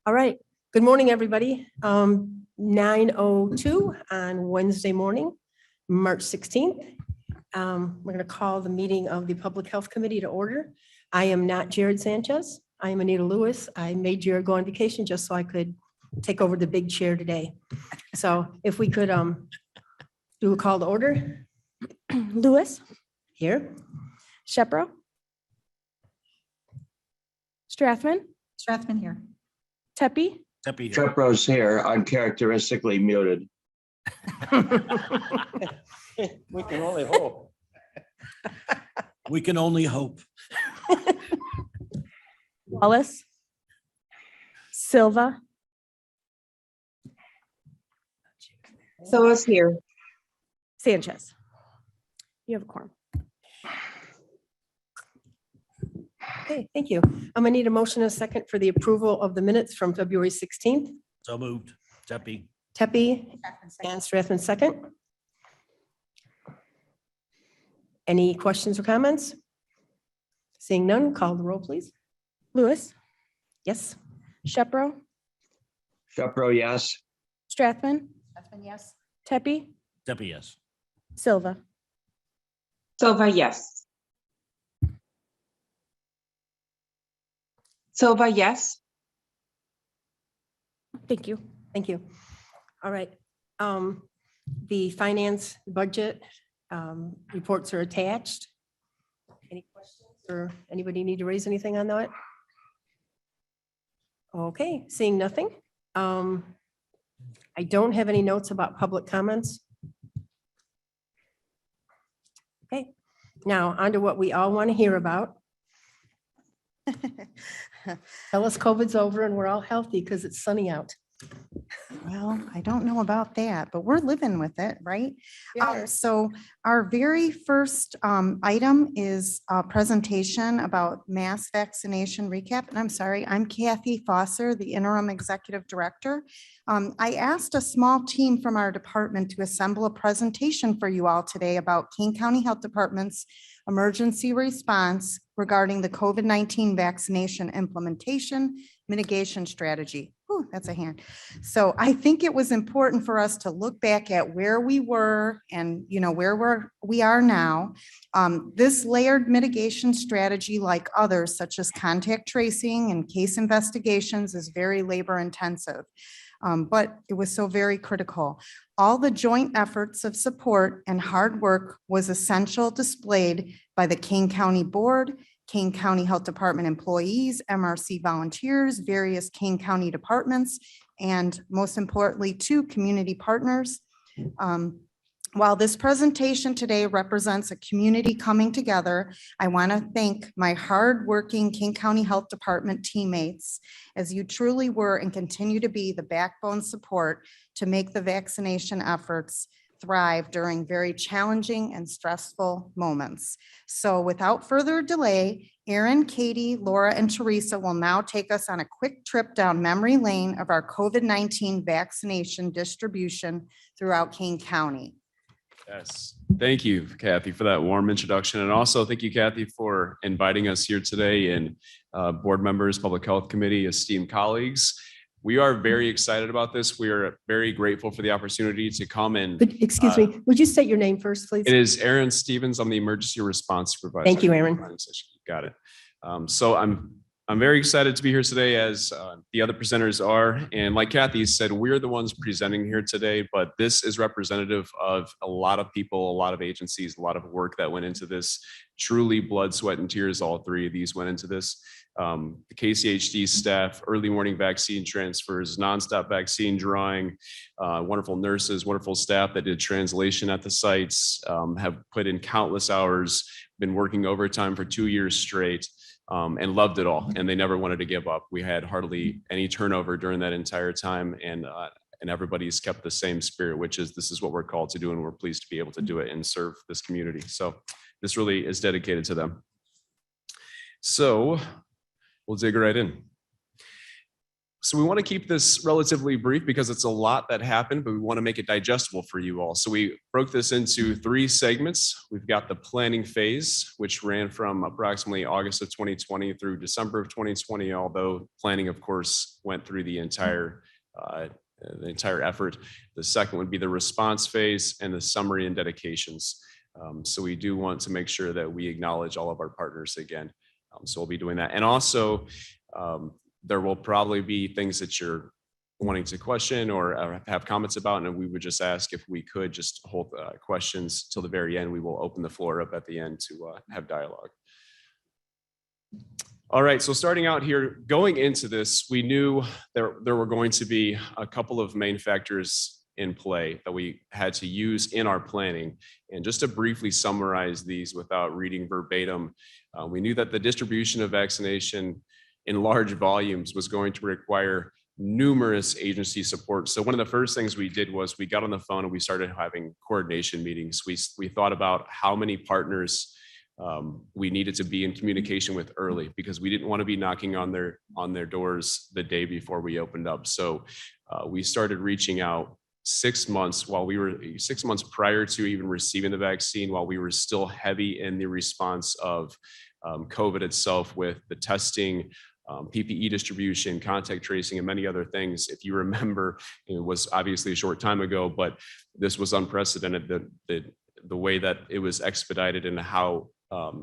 All right. Good morning, everybody. 9:02 on Wednesday morning, March 16th. We're going to call the meeting of the Public Health Committee to order. I am not Jared Sanchez. I am Anita Lewis. I made Jared go on vacation just so I could take over the big chair today. So if we could do a call to order. Lewis, Here. Shepro, Strathman, Strathman here. Tepe, Trepro's here, uncharacteristically muted. We can only hope. We can only hope. Wallace, Silva, So is here. Sanchez. You have a quorum. Okay, thank you. I'm gonna need a motion and a second for the approval of the minutes from February 16th. So moved. Tepe. Tepe and Strathman second. Any questions or comments? Seeing none, call the roll, please. Lewis, Yes. Shepro, Trepro, yes. Strathman, Strathman, yes. Tepe, Tepe, yes. Silva. Silva, yes. Silva, yes. Thank you. Thank you. All right. The finance budget reports are attached. Any questions or anybody need to raise anything on that? Okay, seeing nothing. I don't have any notes about public comments. Okay, now on to what we all want to hear about. Tell us COVID's over and we're all healthy because it's sunny out. Well, I don't know about that, but we're living with it, right? Yeah. So our very first item is a presentation about mass vaccination recap. And I'm sorry, I'm Kathy Fosser, the interim executive director. I asked a small team from our department to assemble a presentation for you all today about King County Health Department's emergency response regarding the COVID-19 vaccination implementation mitigation strategy. Ooh, that's a hand. So I think it was important for us to look back at where we were and, where we are now. This layered mitigation strategy, like others such as contact tracing and case investigations, is very labor intensive. But it was so very critical. All the joint efforts of support and hard work was essential, displayed by the King County Board, King County Health Department employees, MRC volunteers, various King County departments, and most importantly, 2 community partners. While this presentation today represents a community coming together, I want to thank my hardworking King County Health Department teammates, as you truly were and continue to be the backbone support to make the vaccination efforts thrive during very challenging and stressful moments. So without further delay, Erin, Katie, Laura, and Teresa will now take us on a quick trip down memory lane of our COVID-19 vaccination distribution throughout King County. Yes, thank you, Kathy, for that warm introduction. And also thank you, Kathy, for inviting us here today, and board members, Public Health Committee, esteemed colleagues. We are very excited about this. We are very grateful for the opportunity to come and. Excuse me, would you state your name first, please? It is Aaron Stevens. I'm the emergency response supervisor. Thank you, Aaron. Got it. So I'm very excited to be here today, as the other presenters are. And like Kathy said, we're the ones presenting here today, but this is representative of a lot of people, a lot of agencies, a lot of work that went into this. Truly blood, sweat, and tears, all 3 of these went into this. The KCHD staff, early morning vaccine transfers, nonstop vaccine drawing, wonderful nurses, wonderful staff that did translation at the sites, have put in countless hours, been working overtime for 2 years straight. And loved it all, and they never wanted to give up. We had hardly any turnover during that entire time, and everybody's kept the same spirit, which is this is what we're called to do, and we're pleased to be able to do it and serve this community. So this really is dedicated to them. So we'll dig right in. So we want to keep this relatively brief because it's a lot that happened, but we want to make it digestible for you all. So we broke this into 3 segments. We've got the planning phase, which ran from approximately August of 2020 through December of 2020, although planning, of course, went through the entire effort. The second would be the response phase and the summary and dedications. So we do want to make sure that we acknowledge all of our partners again. So we'll be doing that. And also, there will probably be things that you're wanting to question or have comments about, and we would just ask if we could just hold questions till the very end. We will open the floor up at the end to have dialogue. All right, so starting out here, going into this, we knew there were going to be a couple of main factors in play that we had to use in our planning. And just to briefly summarize these without reading verbatim, we knew that the distribution of vaccination in large volumes was going to require numerous agency support. So one of the first things we did was we got on the phone and we started having coordination meetings. We thought about how many partners we needed to be in communication with early, because we didn't want to be knocking on their doors the day before we opened up. So we started reaching out 6 months prior to even receiving the vaccine, while we were still heavy in the response of COVID itself, with the testing, PPE distribution, contact tracing, and many other things. If you remember, it was obviously a short time ago, but this was unprecedented, the way that it was expedited and how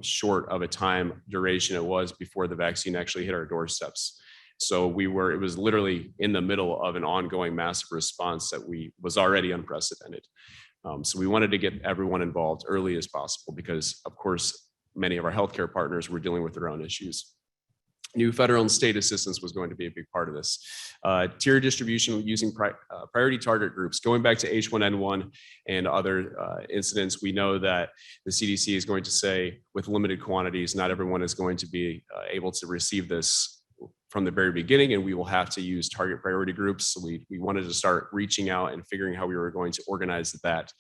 short of a time duration it was before the vaccine actually hit our doorsteps. So it was literally in the middle of an ongoing massive response that was already unprecedented. So we wanted to get everyone involved early as possible, because of course, many of our healthcare partners were dealing with their own issues. New federal and state assistance was going to be a big part of this. Tier distribution using priority target groups. Going back to H1N1 and other incidents, we know that the CDC is going to say with limited quantities, not everyone is going to be able to receive this from the very beginning, and we will have to use target priority groups. So we wanted to start reaching out and figuring how we were going to organize that,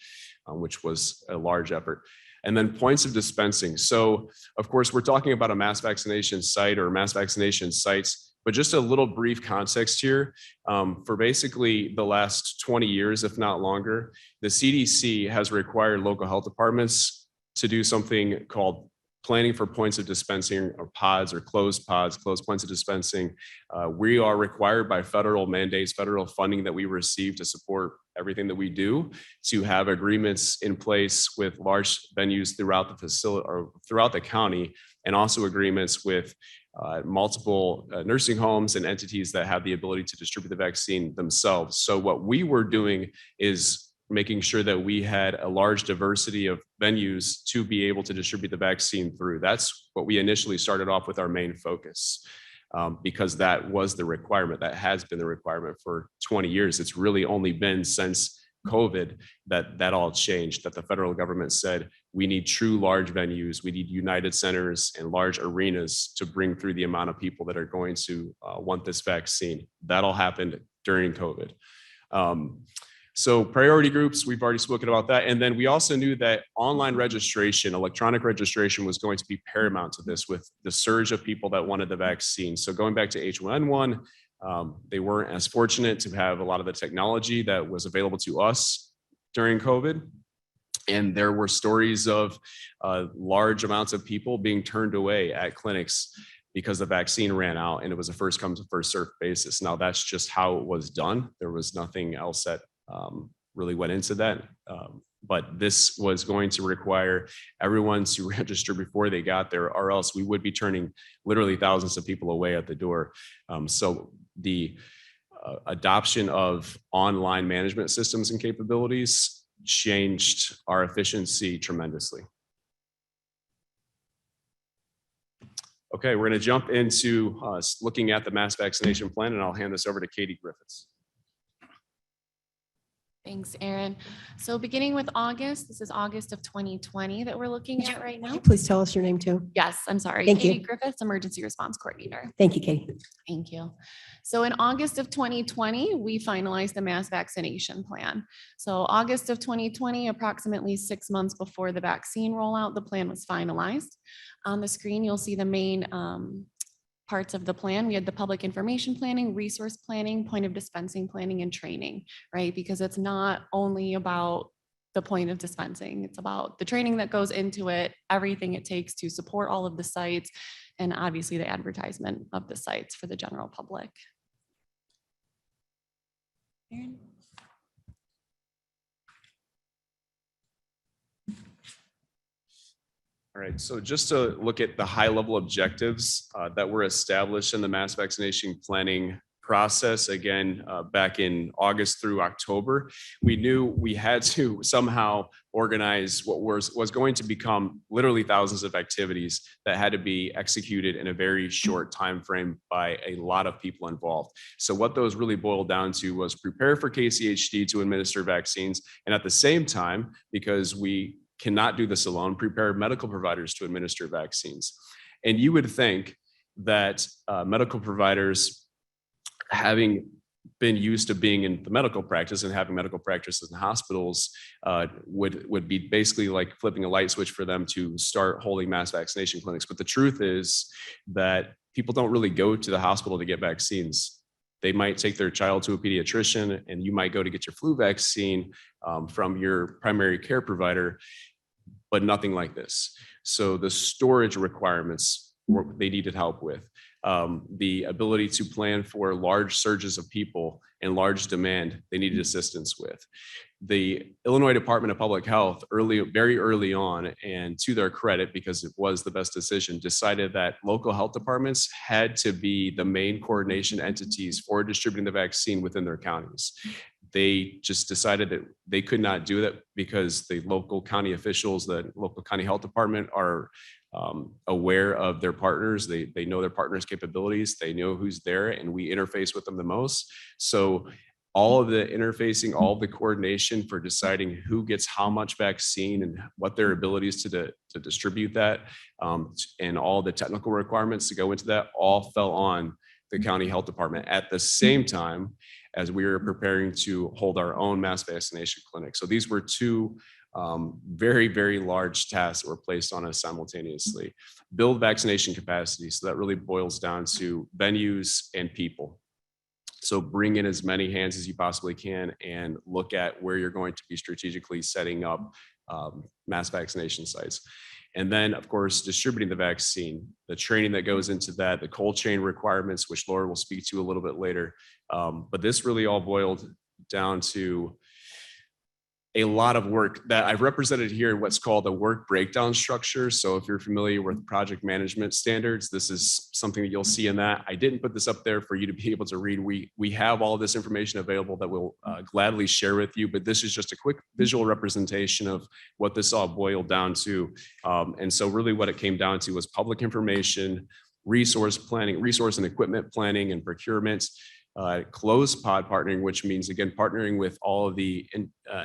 which was a large effort. And then points of dispensing. So of course, we're talking about a mass vaccination site or mass vaccination sites, but just a little brief context here. For basically the last 20 years, if not longer, the CDC has required local health departments to do something called planning for points of dispensing, or pods, or closed points of dispensing. We are required by federal mandates, federal funding that we receive to support everything that we do, to have agreements in place with large venues throughout the facility or throughout the county, and also agreements with multiple nursing homes and entities that have the ability to distribute the vaccine themselves. So what we were doing is making sure that we had a large diversity of venues to be able to distribute the vaccine through. That's what we initially started off with our main focus, because that was the requirement. That has been the requirement for 20 years. It's really only been since COVID that all changed, that the federal government said, we need true large venues, we need united centers and large arenas to bring through the amount of people that are going to want this vaccine. That all happened during COVID. So priority groups, we've already spoken about that. And then we also knew that online registration, electronic registration, was going to be paramount to this, with the surge of people that wanted the vaccine. So going back to H1N1, they weren't as fortunate to have a lot of the technology that was available to us during COVID. And there were stories of large amounts of people being turned away at clinics because the vaccine ran out, and it was a first come, first served basis. Now that's just how it was done. There was nothing else that really went into that. But this was going to require everyone to register before they got there, or else we would be turning literally thousands of people away at the door. So the adoption of online management systems and capabilities changed our efficiency tremendously. Okay, we're going to jump into looking at the mass vaccination plan, and I'll hand this over to Katie Griffiths. Thanks, Erin. So beginning with August, this is August of 2020 that we're looking at right now. Please tell us your name too. Yes, I'm sorry. Thank you. Katie Griffiths, Emergency Response Coordinator. Thank you, Katie. Thank you. So in August of 2020, we finalized the mass vaccination plan. So August of 2020, approximately 6 months before the vaccine rollout, the plan was finalized. On the screen, you'll see the main parts of the plan. We had the public information planning, resource planning, point of dispensing planning, and training, right? Because it's not only about the point of dispensing, it's about the training that goes into it, everything it takes to support all of the sites, and obviously the advertisement of the sites for the general public. Aaron? All right, so just to look at the high level objectives that were established in the mass vaccination planning process, again, back in August through October, we knew we had to somehow organize what was going to become literally thousands of activities that had to be executed in a very short time frame by a lot of people involved. So what those really boiled down to was prepare for KCHD to administer vaccines, and at the same time, because we cannot do this alone, prepare medical providers to administer vaccines. And you would think that medical providers, having been used to being in the medical practice and having medical practices in hospitals, would be basically like flipping a light switch for them to start holding mass vaccination clinics. But the truth is that people don't really go to the hospital to get vaccines. They might take their child to a pediatrician, and you might go to get your flu vaccine from your primary care provider, but nothing like this. So the storage requirements they needed help with. The ability to plan for large surges of people and large demand, they needed assistance with. The Illinois Department of Public Health very early on, and to their credit, because it was the best decision, decided that local health departments had to be the main coordination entities for distributing the vaccine within their counties. They just decided that they could not do that because the local county officials, the local county health department are aware of their partners. They know their partners' capabilities. They know who's there, and we interface with them the most. So all of the interfacing, all of the coordination for deciding who gets how much vaccine and what their abilities to distribute that, and all the technical requirements to go into that, all fell on the county health department at the same time as we were preparing to hold our own mass vaccination clinic. So these were two very, very large tasks that were placed on us simultaneously. Build vaccination capacity. So that really boils down to venues and people. So bring in as many hands as you possibly can and look at where you're going to be strategically setting up mass vaccination sites. And then, of course, distributing the vaccine, the training that goes into that, the cold chain requirements, which Laura will speak to a little bit later. But this really all boiled down to a lot of work that I've represented here in what's called a work breakdown structure. So if you're familiar with project management standards, this is something that you'll see in that. I didn't put this up there for you to be able to read. We have all this information available that we'll gladly share with you, but this is just a quick visual representation of what this all boiled down to. And so really what it came down to was public information, resource planning, resource and equipment planning and procurement, closed pod partnering, which means, again, partnering with all of the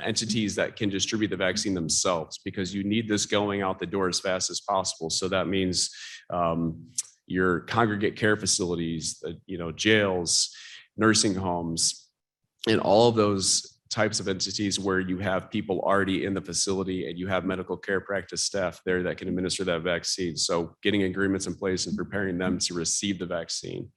entities that can distribute the vaccine themselves, because you need this going out the door as fast as possible. So that means your congregate care facilities, jails, nursing homes, and all of those types of entities where you have people already in the facility and you have medical care practice staff there that can administer that vaccine. So getting agreements in place and preparing them to receive the vaccine.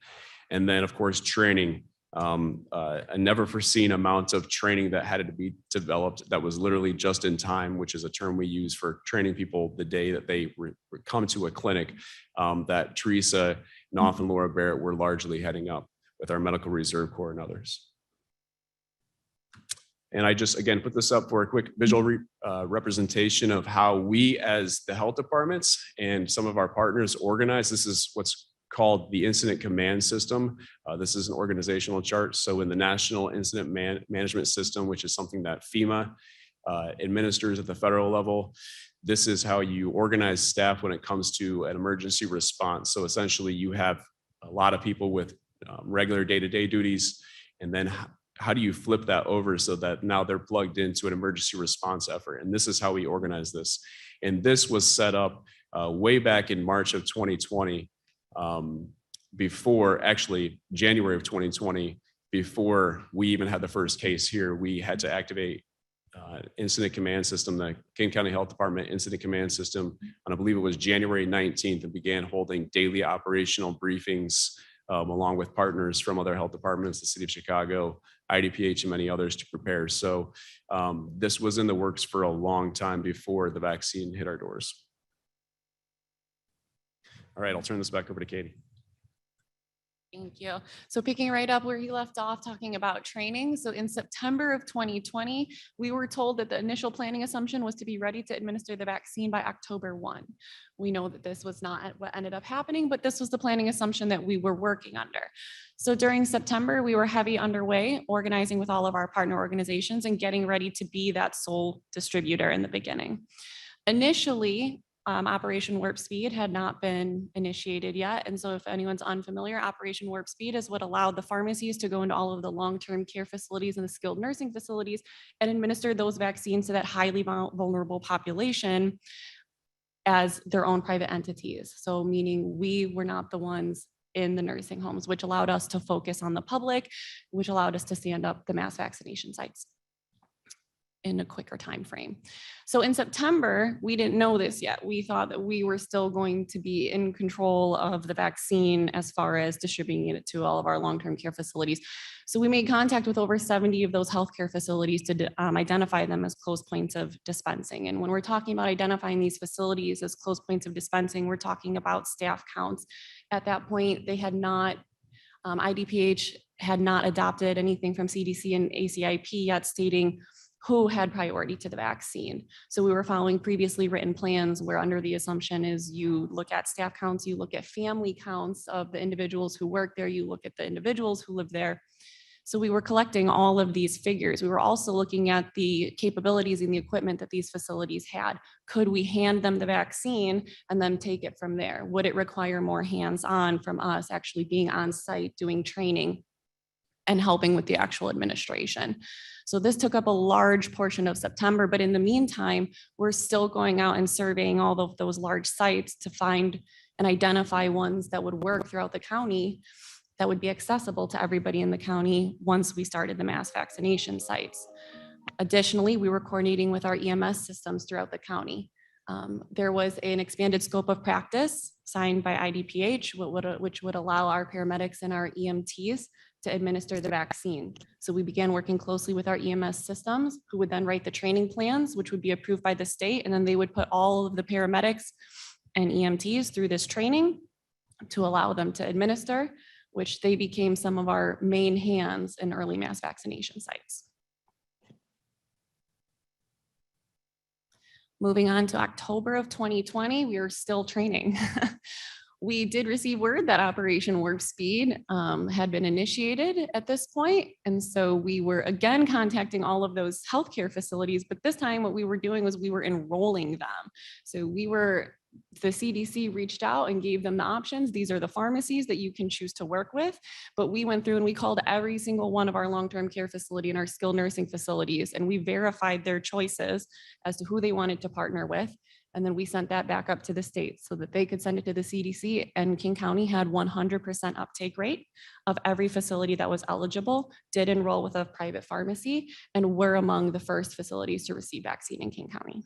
And then, of course, training, a never foreseen amount of training that had to be developed that was literally just in time, which is a term we use for training people the day that they come to a clinic, that Teresa Knopf and Laura Barrett were largely heading up with our Medical Reserve Corps and others. And I just, again, put this up for a quick visual representation of how we as the health departments and some of our partners organize. This is what's called the Incident Command System. This is an organizational chart. So in the National Incident Management System, which is something that FEMA administers at the federal level, this is how you organize staff when it comes to an emergency response. So essentially you have a lot of people with regular day-to-day duties, and then how do you flip that over so that now they're plugged into an emergency response effort? And this is how we organize this. And this was set up way back in March of 2020, before actually January of 2020, before we even had the first case here. We had to activate incident command system, the King County Health Department Incident Command System, on I believe it was January 19th, and began holding daily operational briefings along with partners from other health departments, the city of Chicago, IDPH, and many others to prepare. So this was in the works for a long time before the vaccine hit our doors. All right, I'll turn this back over to Katie. Thank you. So picking right up where he left off, talking about training. So in September of 2020, we were told that the initial planning assumption was to be ready to administer the vaccine by October 1. We know that this was not what ended up happening, but this was the planning assumption that we were working under. So during September, we were heavy underway, organizing with all of our partner organizations and getting ready to be that sole distributor in the beginning. Initially, Operation Warp Speed had not been initiated yet. And so if anyone's unfamiliar, Operation Warp Speed is what allowed the pharmacies to go into all of the long-term care facilities and the skilled nursing facilities and administer those vaccines to that highly vulnerable population as their own private entities. So meaning we were not the ones in the nursing homes, which allowed us to focus on the public, which allowed us to stand up the mass vaccination sites in a quicker time frame. So in September, we didn't know this yet. We thought that we were still going to be in control of the vaccine as far as distributing it to all of our long-term care facilities. So we made contact with over 70 of those healthcare facilities to identify them as close points of dispensing. And when we're talking about identifying these facilities as close points of dispensing, we're talking about staff counts. At that point, they had not, IDPH had not adopted anything from CDC and ACIP yet stating who had priority to the vaccine. So we were following previously written plans where under the assumption is you look at staff counts, you look at family counts of the individuals who work there, you look at the individuals who live there. So we were collecting all of these figures. We were also looking at the capabilities and the equipment that these facilities had. Could we hand them the vaccine and then take it from there? Would it require more hands-on from us actually being on site, doing training and helping with the actual administration? So this took up a large portion of September, but in the meantime, we're still going out and surveying all of those large sites to find and identify ones that would work throughout the county that would be accessible to everybody in the county once we started the mass vaccination sites. Additionally, we were coordinating with our EMS systems throughout the county. There was an expanded scope of practice signed by IDPH, which would allow our paramedics and our EMTs to administer the vaccine. So we began working closely with our EMS systems, who would then write the training plans, which would be approved by the state. And then they would put all of the paramedics and EMTs through this training to allow them to administer, which they became some of our main hands in early mass vaccination sites. Moving on to October of 2020, we were still training. We did receive word that Operation Warp Speed had been initiated at this point. And so we were again contacting all of those healthcare facilities, but this time what we were doing was we were enrolling them. So the CDC reached out and gave them the options. These are the pharmacies that you can choose to work with. But we went through and we called every single one of our long-term care facility and our skilled nursing facilities, and we verified their choices as to who they wanted to partner with. And then we sent that back up to the state so that they could send it to the CDC, and King County had 100% uptake rate of every facility that was eligible, did enroll with a private pharmacy, and were among the first facilities to receive vaccine in King County.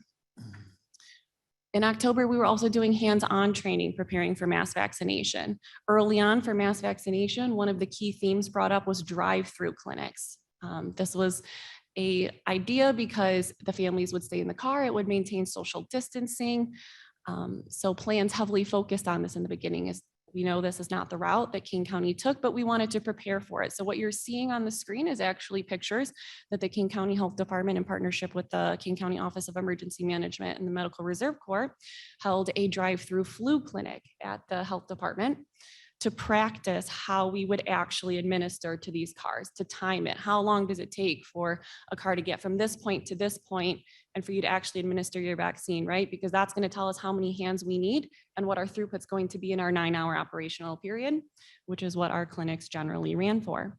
In October, we were also doing hands-on training, preparing for mass vaccination. Early on for mass vaccination, one of the key themes brought up was drive-through clinics. This was an idea because the families would stay in the car, it would maintain social distancing. So plans heavily focused on this in the beginning. As we know, this is not the route that King County took, but we wanted to prepare for it. So what you're seeing on the screen is actually pictures that the King County Health Department, in partnership with the King County Office of Emergency Management and the Medical Reserve Corps, held a drive-through flu clinic at the health department to practice how we would actually administer to these cars, to time it. How long does it take for a car to get from this point to this point and for you to actually administer your vaccine, right? Because that's going to tell us how many hands we need and what our throughput's going to be in our 9-hour operational period, which is what our clinics generally ran for.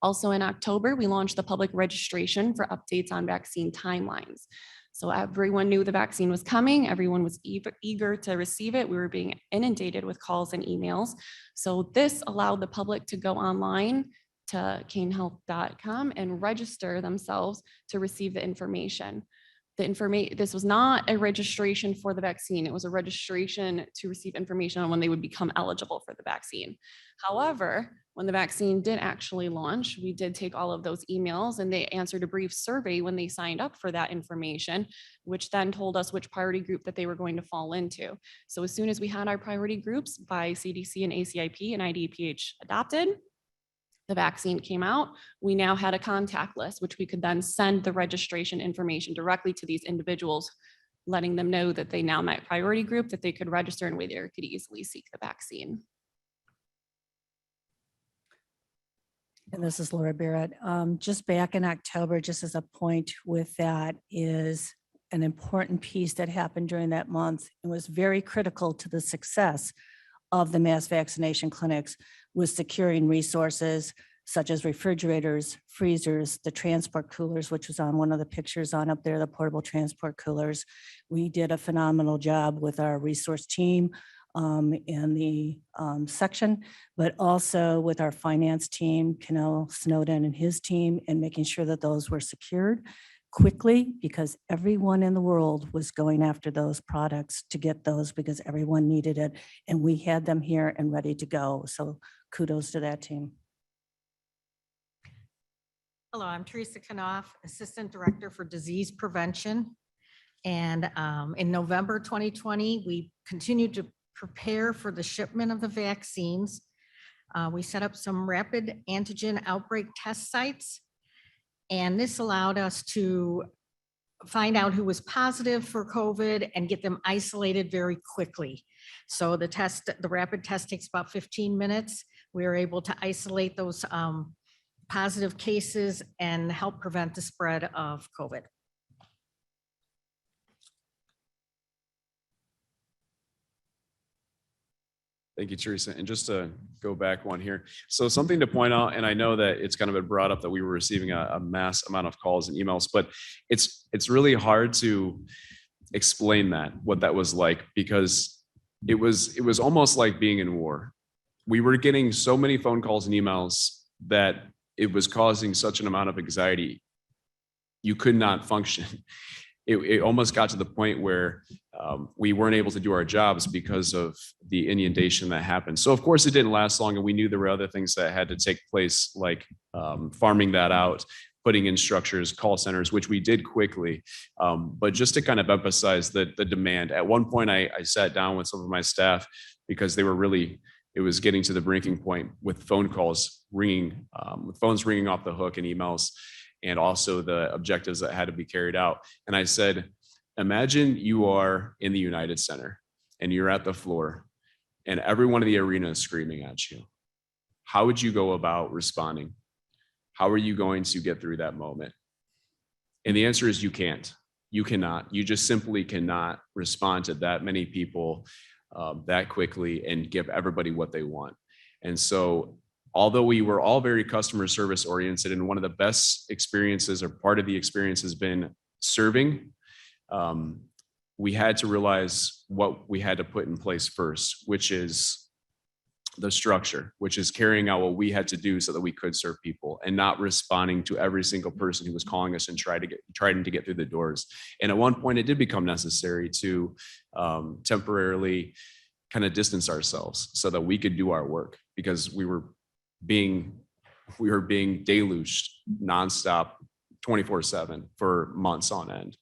Also in October, we launched the public registration for updates on vaccine timelines. So everyone knew the vaccine was coming. Everyone was eager to receive it. We were being inundated with calls and emails. So this allowed the public to go online to canehealth.com and register themselves to receive the information. This was not a registration for the vaccine. It was a registration to receive information on when they would become eligible for the vaccine. However, when the vaccine did actually launch, we did take all of those emails and they answered a brief survey when they signed up for that information, which then told us which priority group that they were going to fall into. So as soon as we had our priority groups by CDC and ACIP and IDPH adopted, the vaccine came out, we now had a contact list, which we could then send the registration information directly to these individuals, letting them know that they now met priority group, that they could register and they could easily seek the vaccine. And this is Laura Barrett. Just back in October, just as a point with that is an important piece that happened during that month and was very critical to the success of the mass vaccination clinics was securing resources such as refrigerators, freezers, the transport coolers, which was on one of the pictures on up there, the portable transport coolers. We did a phenomenal job with our resource team in the section, but also with our finance team, Cannell Snowden and his team, and making sure that those were secured quickly because everyone in the world was going after those products to get those because everyone needed it. And we had them here and ready to go. So kudos to that team. Hello, I'm Teresa Knopf, Assistant Director for Disease Prevention. And in November 2020, we continued to prepare for the shipment of the vaccines. We set up some rapid antigen outbreak test sites. And this allowed us to find out who was positive for COVID and get them isolated very quickly. So the rapid test takes about 15 minutes. We were able to isolate those positive cases and help prevent the spread of COVID. Thank you, Teresa. And just to go back one here. So something to point out, and I know that it's kind of been brought up that we were receiving a mass amount of calls and emails, but it's really hard to explain what that was like, because it was almost like being in war. We were getting so many phone calls and emails that it was causing such an amount of anxiety. You could not function. It almost got to the point where we weren't able to do our jobs because of the inundation that happened. So of course it didn't last long, and we knew there were other things that had to take place, like farming that out, putting in structures, call centers, which we did quickly. But just to kind of emphasize the demand, at one point I sat down with some of my staff because it was getting to the breaking point with phone calls ringing, with phones ringing off the hook and emails, and also the objectives that had to be carried out. And I said, imagine you are in the United Center and you're at the floor and everyone in the arena is screaming at you. How would you go about responding? How are you going to get through that moment? And the answer is you can't. You cannot. You just simply cannot respond to that many people that quickly and give everybody what they want. And so although we were all very customer service oriented, and one of the best experiences or part of the experience has been serving, we had to realize what we had to put in place first, which is the structure, which is carrying out what we had to do so that we could serve people and not responding to every single person who was calling us and trying to get through the doors. And at one point it did become necessary to temporarily kind of distance ourselves so that we could do our work, because we were being deluged nonstop 24/7 for months on end.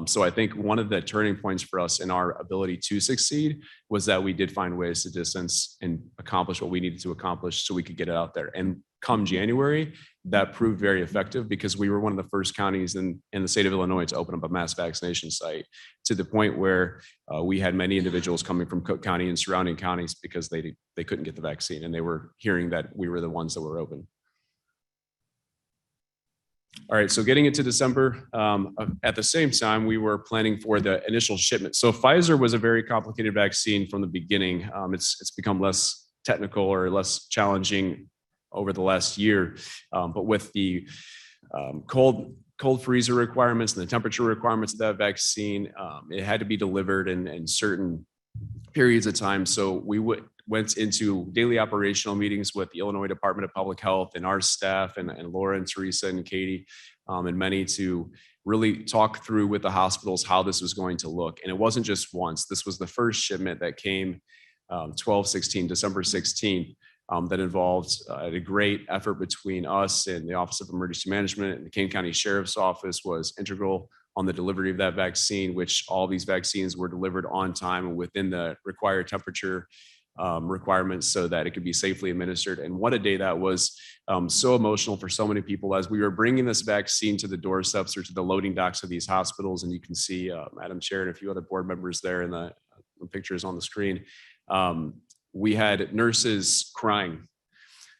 So I think one of the turning points for us in our ability to succeed was that we did find ways to distance and accomplish what we needed to accomplish so we could get it out there. And come January, that proved very effective because we were one of the first counties in the state of Illinois to open up a mass vaccination site, to the point where we had many individuals coming from Cook County and surrounding counties because they couldn't get the vaccine and they were hearing that we were the ones that were open. All right, so getting into December, at the same time, we were planning for the initial shipment. So Pfizer was a very complicated vaccine from the beginning. It's become less technical or less challenging over the last year, but with the cold freezer requirements and the temperature requirements of that vaccine, it had to be delivered in certain periods of time. So went into daily operational meetings with the Illinois Department of Public Health and our staff and Laura and Teresa and Katie and many to really talk through with the hospitals how this was going to look. And it wasn't just once. This was the first shipment that came December 16th, that involved a great effort between us and the Office of Emergency Management, and the Kane County Sheriff's Office was integral on the delivery of that vaccine, which all these vaccines were delivered on time and within the required temperature requirements so that it could be safely administered. And what a day that was. So emotional for so many people as we were bringing this vaccine to the doorsteps or to the loading docks of these hospitals. And you can see Madam Chair and a few other board members there in the pictures on the screen. We had nurses crying.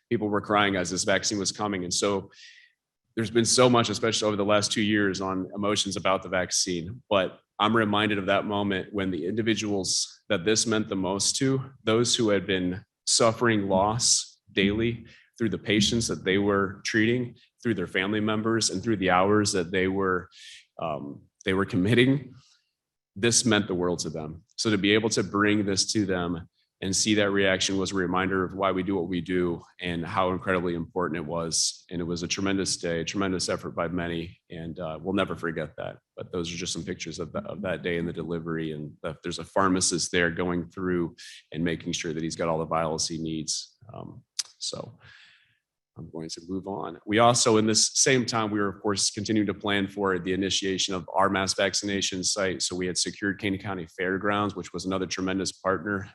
People were crying as this vaccine was coming. And so there's been so much, especially over the last 2 years, on emotions about the vaccine. But I'm reminded of that moment when the individuals that this meant the most to, those who had been suffering loss daily through the patients that they were treating, through their family members, and through the hours that they were committing, this meant the world to them. So to be able to bring this to them and see that reaction was a reminder of why we do what we do and how incredibly important it was. And it was a tremendous day, a tremendous effort by many, and we'll never forget that. But those are just some pictures of that day in the delivery. And there's a pharmacist there going through and making sure that he's got all the vials he needs. So I'm going to move on. We also, in this same time, we were, of course, continuing to plan for the initiation of our mass vaccination site. So we had secured Kane County Fairgrounds, which was another tremendous partner.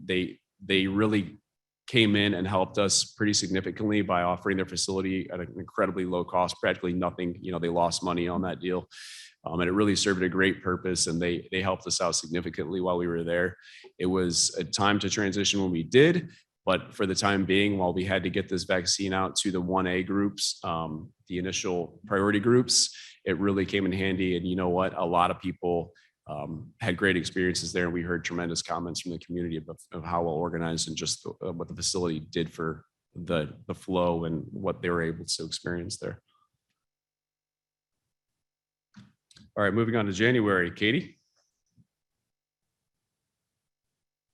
They really came in and helped us pretty significantly by offering their facility at an incredibly low cost, practically nothing. You know, they lost money on that deal. And it really served a great purpose, and they helped us out significantly while we were there. It was a time to transition when we did. But for the time being, while we had to get this vaccine out to the 1A groups, the initial priority groups, it really came in handy. And you know what? A lot of people had great experiences there. And we heard tremendous comments from the community of how well organized and just what the facility did for the flow and what they were able to experience there. All right, moving on to January. Katie?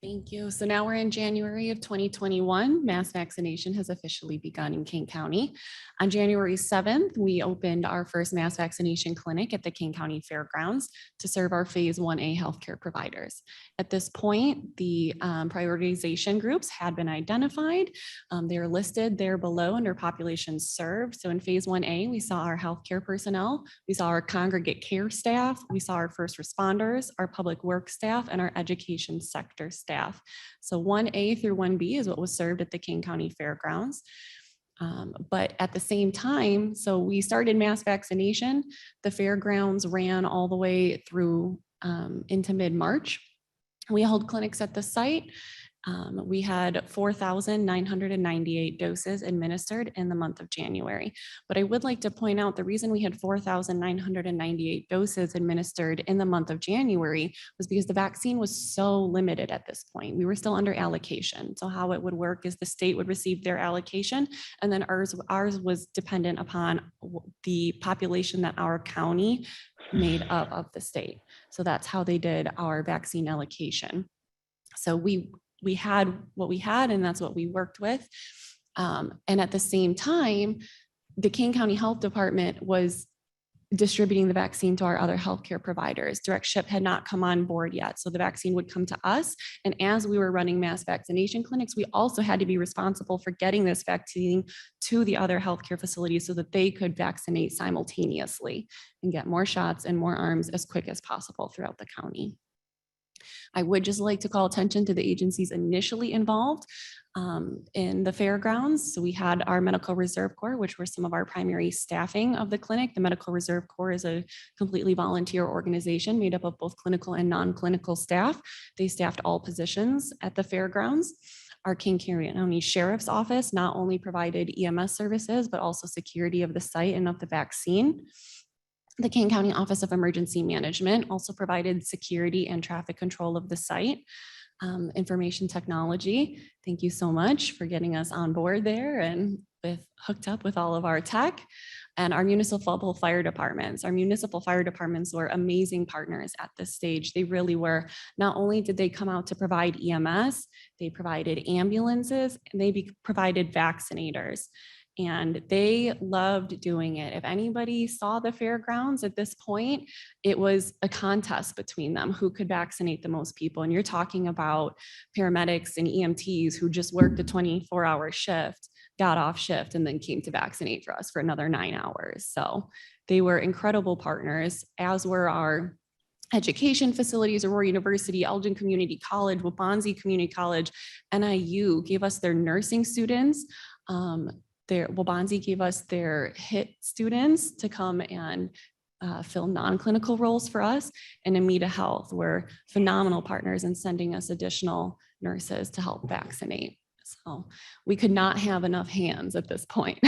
Thank you. So now we're in January of 2021. Mass vaccination has officially begun in Kane County. On January 7th, we opened our first mass vaccination clinic at the Kane County Fairgrounds to serve our phase 1A healthcare providers. At this point, the prioritization groups had been identified. They are listed there below under populations served. So in phase 1A, we saw our healthcare personnel, we saw our congregate care staff, we saw our first responders, our public works staff, and our education sector staff. So 1A through 1B is what was served at the Kane County Fairgrounds. But at the same time, so we started mass vaccination. The fairgrounds ran all the way through into mid-March. We held clinics at the site. We had 4,998 doses administered in the month of January. But I would like to point out the reason we had 4,998 doses administered in the month of January was because the vaccine was so limited at this point. We were still under allocation. So how it would work is the state would receive their allocation, and then ours was dependent upon the population that our county made up of the state. So that's how they did our vaccine allocation. So we had what we had, and that's what we worked with. And at the same time, the Kane County Health Department was distributing the vaccine to our other healthcare providers. Direct ship had not come on board yet. So the vaccine would come to us. And as we were running mass vaccination clinics, we also had to be responsible for getting this vaccine to the other healthcare facilities so that they could vaccinate simultaneously and get more shots and more arms as quick as possible throughout the county. I would just like to call attention to the agencies initially involved in the fairgrounds. So we had our Medical Reserve Corps, which were some of our primary staffing of the clinic. The Medical Reserve Corps is a completely volunteer organization made up of both clinical and non-clinical staff. They staffed all positions at the fairgrounds. Our King County Sheriff's Office not only provided EMS services, but also security of the site and of the vaccine. The Kane County Office of Emergency Management also provided security and traffic control of the site. Information technology, thank you so much for getting us on board there and hooked up with all of our tech and our municipal fire departments. Our municipal fire departments were amazing partners at this stage. They really were. Not only did they come out to provide EMS, they provided ambulances and they provided vaccinators. And they loved doing it. If anybody saw the fairgrounds at this point, it was a contest between them who could vaccinate the most people. And you're talking about paramedics and EMTs who just worked a 24-hour shift, got off shift, and then came to vaccinate for us for another 9 hours. So they were incredible partners, as were our education facilities, Aurora University, Elgin Community College, Waubonsie Community College, NIU gave us their nursing students. Waubonsie gave us their HIT students to come and fill non-clinical roles for us, and Amita Health were phenomenal partners in sending us additional nurses to help vaccinate. So we could not have enough hands at this point.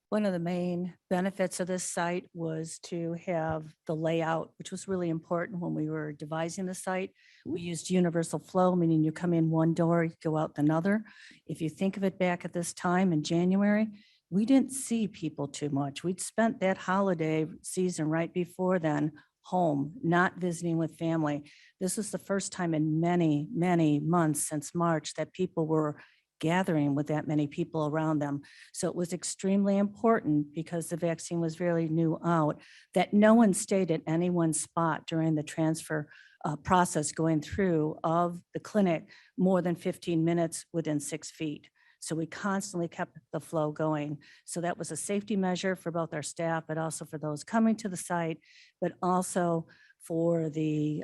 One of the main benefits of this site was to have the layout, which was really important when we were devising the site. We used universal flow, meaning you come in one door, you go out another. If you think of it back at this time in January, we didn't see people too much. We'd spent that holiday season right before then home, not visiting with family. This was the first time in many, many months since March that people were gathering with that many people around them. So it was extremely important, because the vaccine was very new out, that no one stayed at any one spot during the transfer process going through of the clinic more than 15 minutes within 6 feet. So we constantly kept the flow going. So that was a safety measure for both our staff, but also for those coming to the site, but also for the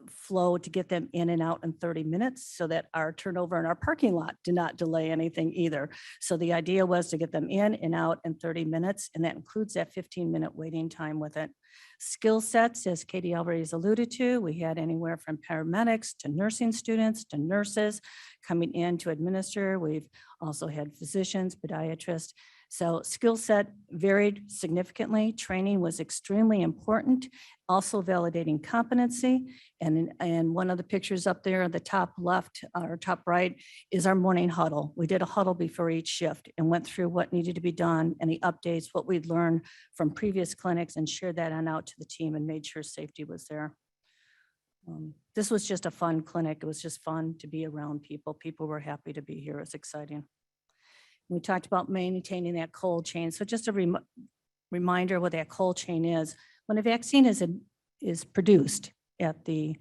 flow to get them in and out in 30 minutes, so that our turnover in our parking lot did not delay anything either. So the idea was to get them in and out in 30 minutes, and that includes that 15-minute waiting time with it. Skill sets, as Katie already has alluded to, we had anywhere from paramedics to nursing students to nurses coming in to administer. We've also had physicians, podiatrists. So skill set varied significantly. Training was extremely important, also validating competency. And one of the pictures up there at the top left or top right is our morning huddle. We did a huddle before each shift and went through what needed to be done, any updates, what we'd learned from previous clinics, and shared that on out to the team and made sure safety was there. This was just a fun clinic. It was just fun to be around people. People were happy to be here. It was exciting. We talked about maintaining that cold chain. So just a reminder what that cold chain is. When a vaccine is produced at the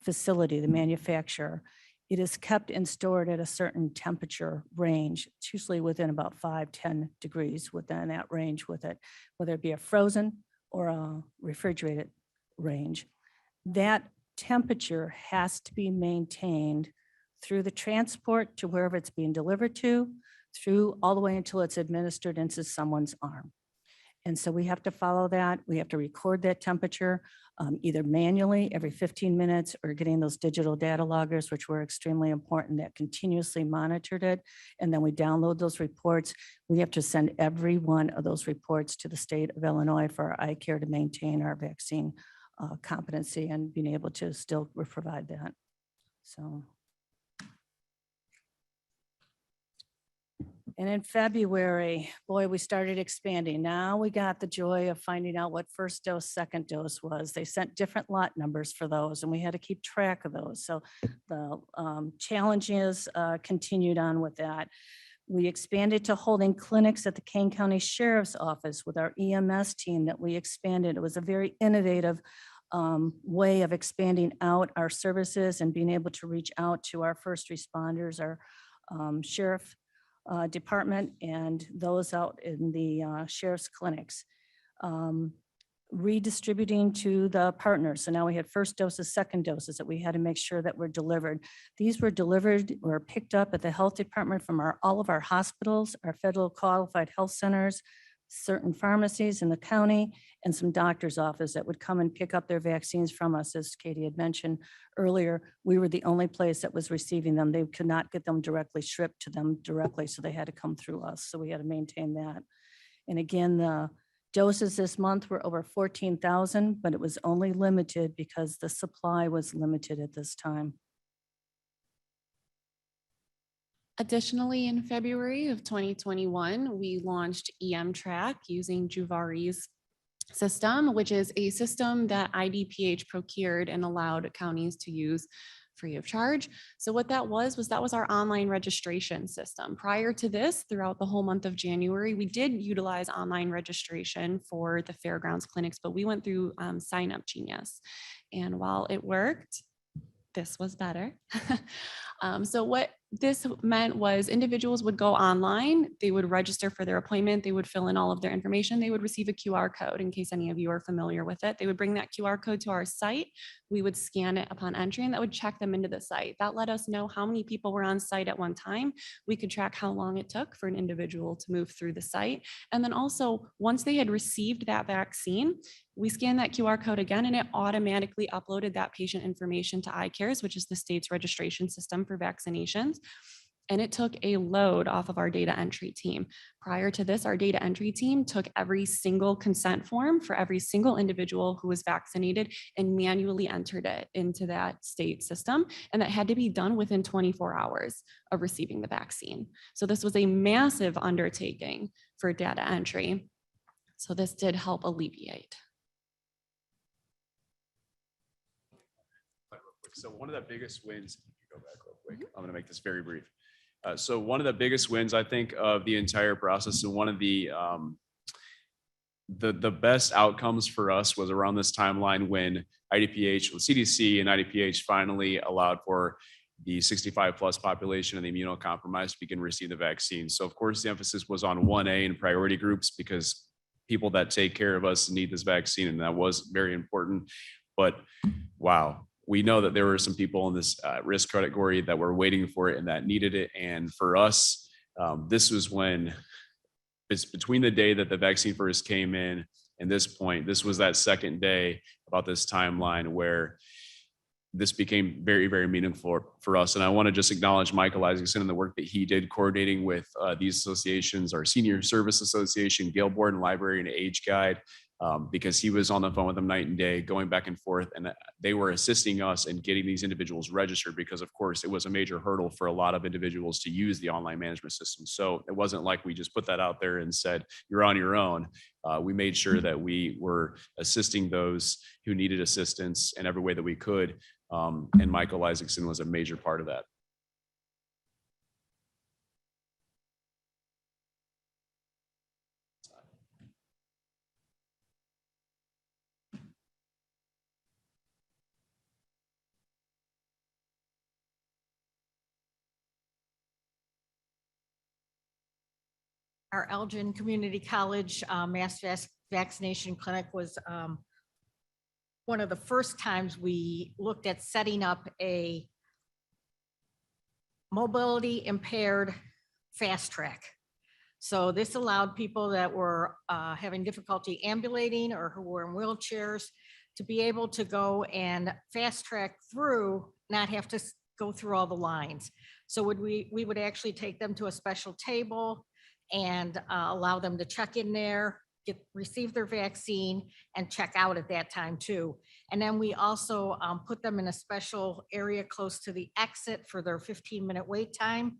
facility, the manufacturer, it is kept and stored at a certain temperature range. It's usually within about 5-10 degrees within that range with it, whether it be a frozen or a refrigerated range. That temperature has to be maintained through the transport to wherever it's being delivered to, through all the way until it's administered into someone's arm. And so we have to follow that. We have to record that temperature either manually every 15 minutes or getting those digital data loggers, which were extremely important, that continuously monitored it. And then we download those reports. We have to send every one of those reports to the state of Illinois for our iCare to maintain our vaccine competency and being able to still provide that. So. And in February, boy, we started expanding. Now we got the joy of finding out what first dose, second dose was. They sent different lot numbers for those, and we had to keep track of those. So the challenges continued on with that. We expanded to holding clinics at the Kane County Sheriff's Office with our EMS team that we expanded. It was a very innovative way of expanding out our services and being able to reach out to our first responders, our sheriff department, and those out in the sheriff's clinics. Redistributing to the partners. So now we had first doses, second doses that we had to make sure that were delivered. These were delivered or picked up at the health department from all of our hospitals, our federal qualified health centers, certain pharmacies in the county, and some doctor's office that would come and pick up their vaccines from us. As Katie had mentioned earlier, we were the only place that was receiving them. They could not get them directly shipped to them directly, so they had to come through us. So we had to maintain that. And again, the doses this month were over 14,000, but it was only limited because the supply was limited at this time. Additionally, in February of 2021, we launched Track using Juvari's system, which is a system that IDPH procured and allowed counties to use free of charge. So what that was our online registration system. Prior to this, throughout the whole month of January, we did utilize online registration for the fairgrounds clinics, but we went through Sign Up Genius. And while it worked, this was better. So what this meant was individuals would go online, they would register for their appointment, they would fill in all of their information, they would receive a QR code in case any of you are familiar with it. They would bring that QR code to our site. We would scan it upon entry and that would check them into the site. That let us know how many people were on site at one time. We could track how long it took for an individual to move through the site. And then also, once they had received that vaccine, we scanned that QR code again and it automatically uploaded that patient information to iCares, which is the state's registration system for vaccinations. And it took a load off of our data entry team. Prior to this, our data entry team took every single consent form for every single individual who was vaccinated and manually entered it into that state system. And that had to be done within 24 hours of receiving the vaccine. So this was a massive undertaking for data entry. So this did help alleviate. So one of the biggest wins, go back real quick. I'm going to make this very brief. So one of the biggest wins, I think, of the entire process, and one of the best outcomes for us was around this timeline when IDPH, CDC and IDPH finally allowed for the 65 plus population and the immunocompromised to begin to receive the vaccine. So of course, the emphasis was on 1A and priority groups because people that take care of us need this vaccine, and that was very important. But wow. We know that there were some people in this risk category that were waiting for it and that needed it. And for us, this was when it's between the day that the vaccine first came in and this point, this was that second day about this timeline where this became very, very meaningful for us. And I want to just acknowledge Michael Isaacson and the work that he did coordinating with these associations, our Senior Service Association, Gale Board and Library and Age Guide, because he was on the phone with them night and day, going back and forth, and they were assisting us in getting these individuals registered because, of course, it was a major hurdle for a lot of individuals to use the online management system. So it wasn't like we just put that out there and said, you're on your own. We made sure that we were assisting those who needed assistance in every way that we could. And Michael Isaacson was a major part of that. Our Elgin Community College mass vaccination clinic was one of the first times we looked at setting up a mobility impaired fast track. So this allowed people that were having difficulty ambulating or who were in wheelchairs to be able to go and fast track through, not have to go through all the lines. So we would actually take them to a special table and allow them to check in there, receive their vaccine and check out at that time too. And then we also put them in a special area close to the exit for their 15-minute wait time.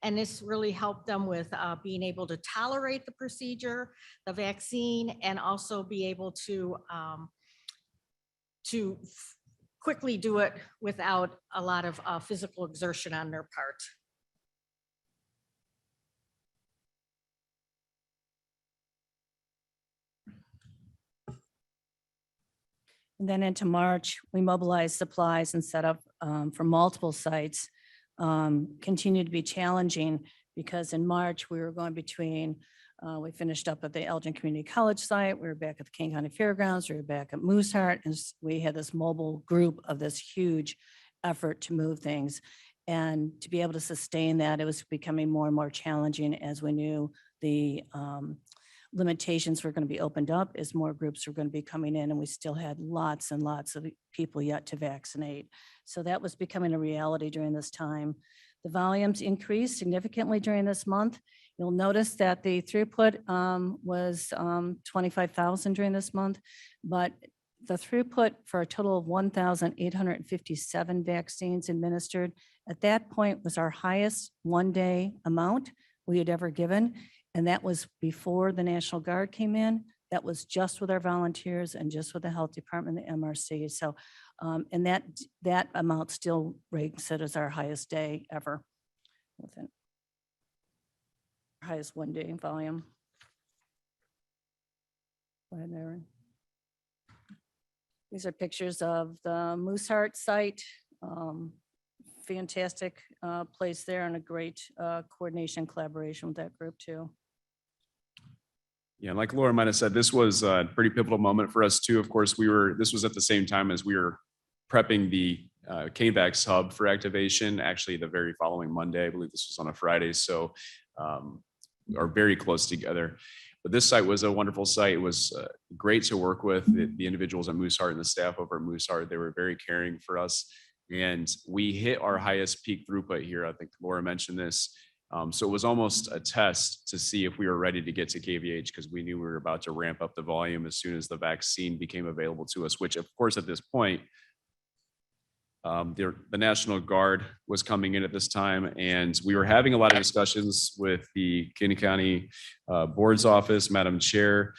And this really helped them with being able to tolerate the procedure, the vaccine, and also be able to quickly do it without a lot of physical exertion on their part. And then into March, we mobilized supplies and set up for multiple sites. Continued to be challenging because in March, we were going between, we finished up at the Elgin Community College site, we were back at the King County Fairgrounds, we were back at Mooseheart, and we had this mobile group of this huge effort to move things. And to be able to sustain that, it was becoming more and more challenging as we knew the limitations were going to be opened up as more groups were going to be coming in, and we still had lots and lots of people yet to vaccinate. So that was becoming a reality during this time. The volumes increased significantly during this month. You'll notice that the throughput was 25,000 during this month, but the throughput for a total of 1,857 vaccines administered at that point was our highest one-day amount we had ever given. And that was before the National Guard came in. That was just with our volunteers and just with the Health Department, the MRC. So, and that amount still ranks it as our highest day ever. Within highest one-day volume. Go ahead, Aaron. These are pictures of the Moose Heart site. Fantastic place there and a great coordination collaboration with that group too. Yeah, like Laura might have said, this was a pretty pivotal moment for us too. Of course, this was at the same time as we were prepping the KVAX hub for activation, actually the very following Monday. I believe this was on a Friday, so are very close together. But this site was a wonderful site. It was great to work with the individuals at Moose Heart and the staff over at Moose Heart. They were very caring for us. And we hit our highest peak throughput here. I think Laura mentioned this. So it was almost a test to see if we were ready to get to KVH because we knew we were about to ramp up the volume as soon as the vaccine became available to us, which of course at this point, the National Guard was coming in at this time, and we were having a lot of discussions with the Kane County Board's office, Madam Chair,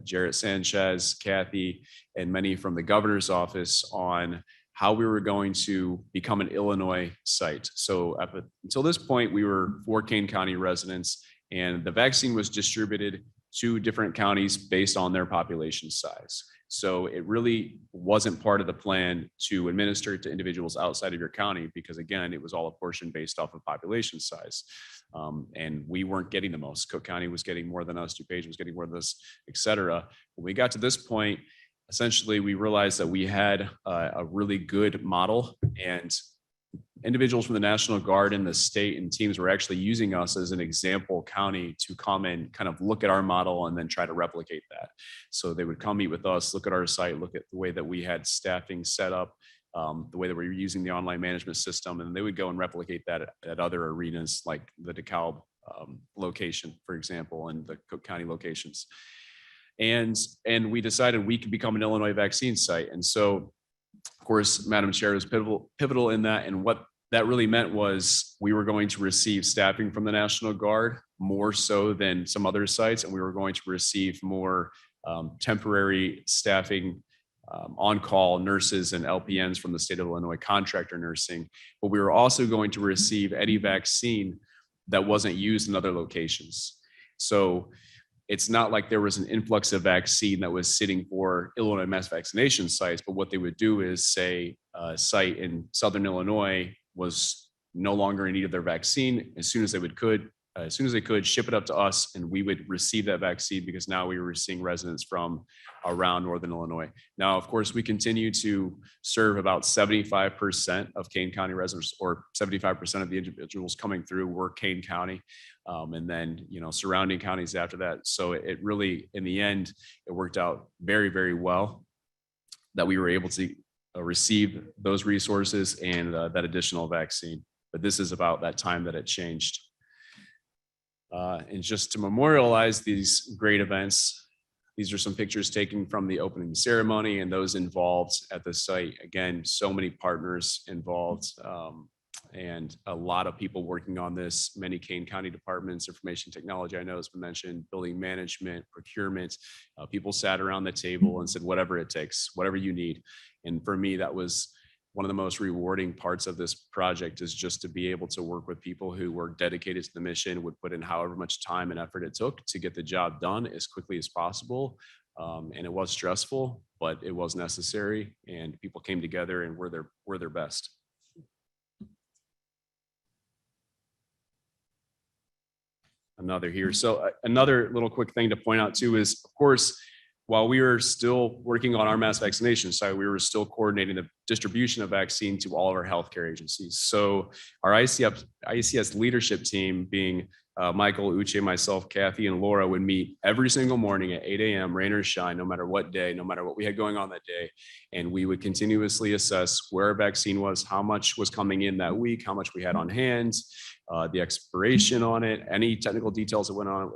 Jarrett Sanchez, Kathy, and many from the governor's office on how we were going to become an Illinois site. So until this point, we were 4 Kane County residents, and the vaccine was distributed to different counties based on their population size. So it really wasn't part of the plan to administer it to individuals outside of your county because, again, it was all apportioned based off of population size. And we weren't getting the most. Cook County was getting more than us, DuPage was getting more than us, et cetera. When we got to this point, essentially, we realized that we had a really good model, and individuals from the National Guard and the state and teams were actually using us as an example county to come and kind of look at our model and then try to replicate that. So they would come meet with us, look at our site, look at the way that we had staffing set up, the way that we were using the online management system, and they would go and replicate that at other arenas like the DeKalb location, for example, and the Cook County locations. And we decided we could become an Illinois vaccine site. And so, of course, Madam Chair was pivotal in that. And what that really meant was we were going to receive staffing from the National Guard more so than some other sites. And we were going to receive more temporary staffing, on-call nurses and LPNs from the state of Illinois contractor nursing. But we were also going to receive any vaccine that wasn't used in other locations. So it's not like there was an influx of vaccine that was sitting for Illinois mass vaccination sites, but what they would do is say a site in Southern Illinois was no longer in need of their vaccine. As soon as they could, ship it up to us, and we would receive that vaccine because now we were seeing residents from around Northern Illinois. Now, of course, we continue to serve about 75% of Kane County residents, or 75% of the individuals coming through were Kane County. And then, surrounding counties after that. So it really, in the end, it worked out very, very well that we were able to receive those resources and that additional vaccine. But this is about that time that it changed. And just to memorialize these great events, these are some pictures taken from the opening ceremony and those involved at the site. Again, so many partners involved. And a lot of people working on this, many Kane County departments, information technology, I know has been mentioned, building management, procurement. People sat around the table and said, whatever it takes, whatever you need. And for me, that was one of the most rewarding parts of this project, is just to be able to work with people who were dedicated to the mission, would put in however much time and effort it took to get the job done as quickly as possible. And it was stressful, but it was necessary, and people came together and were their best. Another here. So another little quick thing to point out too is, of course, while we were still working on our mass vaccination side, we were still coordinating the distribution of vaccine to all of our healthcare agencies. So our ICS leadership team, being Michael, Uche, myself, Kathy, and Laura, would meet every single morning at 8 a.m., rain or shine, no matter what day, no matter what we had going on that day. And we would continuously assess where our vaccine was, how much was coming in that week, how much we had on hand, the expiration on it, any technical details that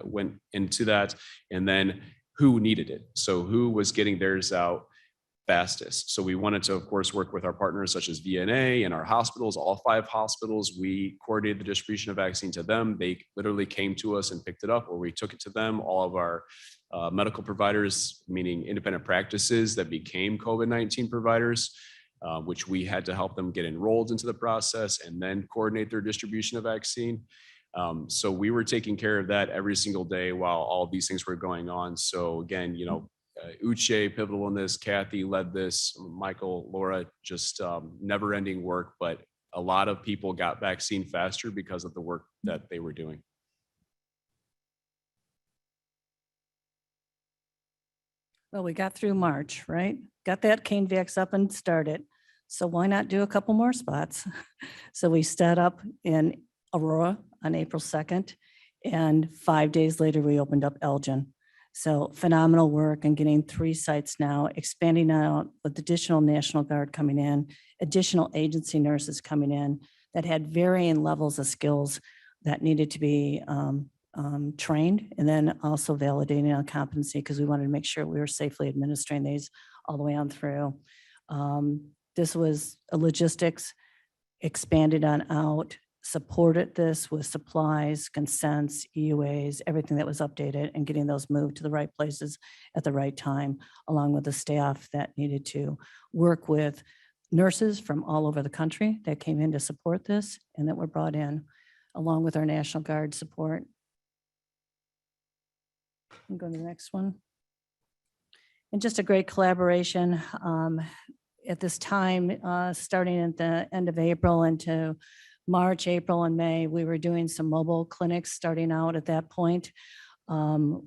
went into that. And then who needed it. So who was getting theirs out fastest. So we wanted to, of course, work with our partners such as VNA and our hospitals, all 5 hospitals. We coordinated the distribution of vaccine to them. They literally came to us and picked it up, or we took it to them. All of our medical providers, meaning independent practices that became COVID-19 providers, which we had to help them get enrolled into the process and then coordinate their distribution of vaccine. So we were taking care of that every single day while all of these things were going on. So again, Uche, pivotal in this, Kathy led this, Michael, Laura, just never ending work, but a lot of people got vaccine faster because of the work that they were doing. Well, we got through March, right? Got that cane vax up and started. So why not do a couple more spots? So we set up in Aurora on April 2nd, and 5 days later, we opened up Elgin. So phenomenal work and getting 3 sites now, expanding out with additional National Guard coming in, additional agency nurses coming in that had varying levels of skills that needed to be trained, and then also validating on competency because we wanted to make sure we were safely administering these all the way on through. This was a logistics, expanded on out, supported this with supplies, consents, EUAs, everything that was updated, and getting those moved to the right places at the right time, along with the staff that needed to work with nurses from all over the country that came in to support this and that were brought in, along with our National Guard support. I'm going to the next one. And just a great collaboration. At this time, starting at the end of April into March, April, and May, we were doing some mobile clinics starting out at that point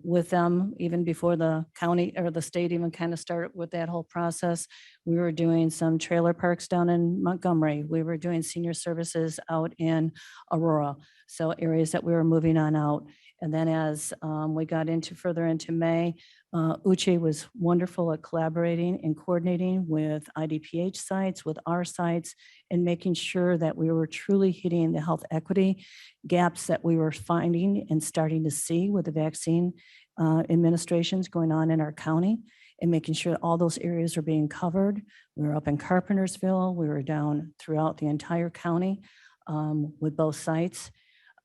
with them, even before the county or the state even kind of started with that whole process. We were doing some trailer parks down in Montgomery. We were doing senior services out in Aurora. So areas that we were moving on out. And then as we got further into May, Uche was wonderful at collaborating and coordinating with IDPH sites, with our sites, and making sure that we were truly hitting the health equity gaps that we were finding and starting to see with the vaccine administrations going on in our county, and making sure that all those areas are being covered. We were up in Carpentersville. We were down throughout the entire county with both sites.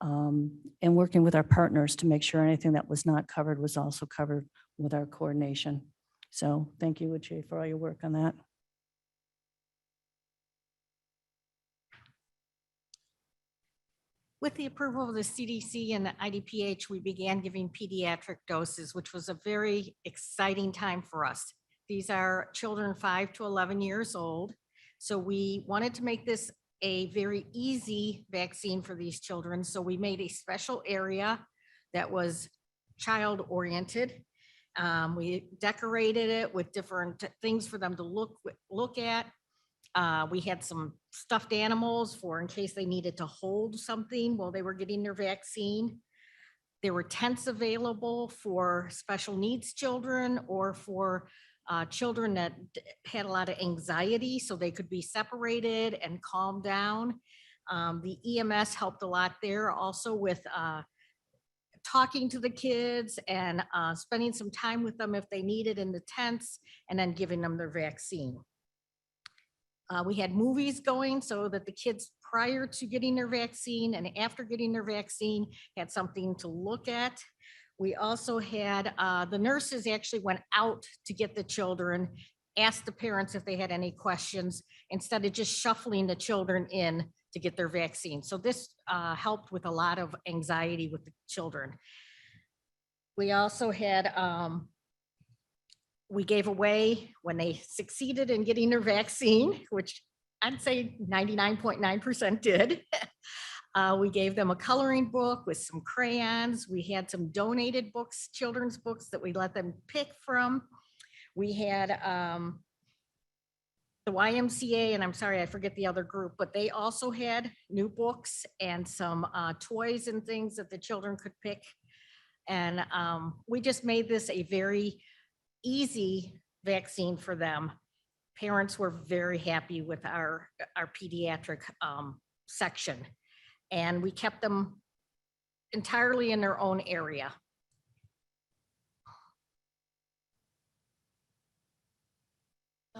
And working with our partners to make sure anything that was not covered was also covered with our coordination. So thank you, Uche, for all your work on that. With the approval of the CDC and the IDPH, we began giving pediatric doses, which was a very exciting time for us. These are children 5 to 11 years old. So we wanted to make this a very easy vaccine for these children. So we made a special area that was child-oriented. We decorated it with different things for them to look at. We had some stuffed animals for in case they needed to hold something while they were getting their vaccine. There were tents available for special needs children or for children that had a lot of anxiety, so they could be separated and calm down. The EMS helped a lot there also with talking to the kids and spending some time with them if they needed in the tents, and then giving them their vaccine. We had movies going so that the kids prior to getting their vaccine and after getting their vaccine had something to look at. We also had, the nurses actually went out to get the children, asked the parents if they had any questions, instead of just shuffling the children in to get their vaccine. So this helped with a lot of anxiety with the children. We also had, we gave away when they succeeded in getting their vaccine, which I'd say 99.9% did. We gave them a coloring book with some crayons. We had some donated books, children's books that we let them pick from. We had the YMCA, and I'm sorry, I forget the other group, but they also had new books and some toys and things that the children could pick. And we just made this a very easy vaccine for them. Parents were very happy with our pediatric section. And we kept them entirely in their own area.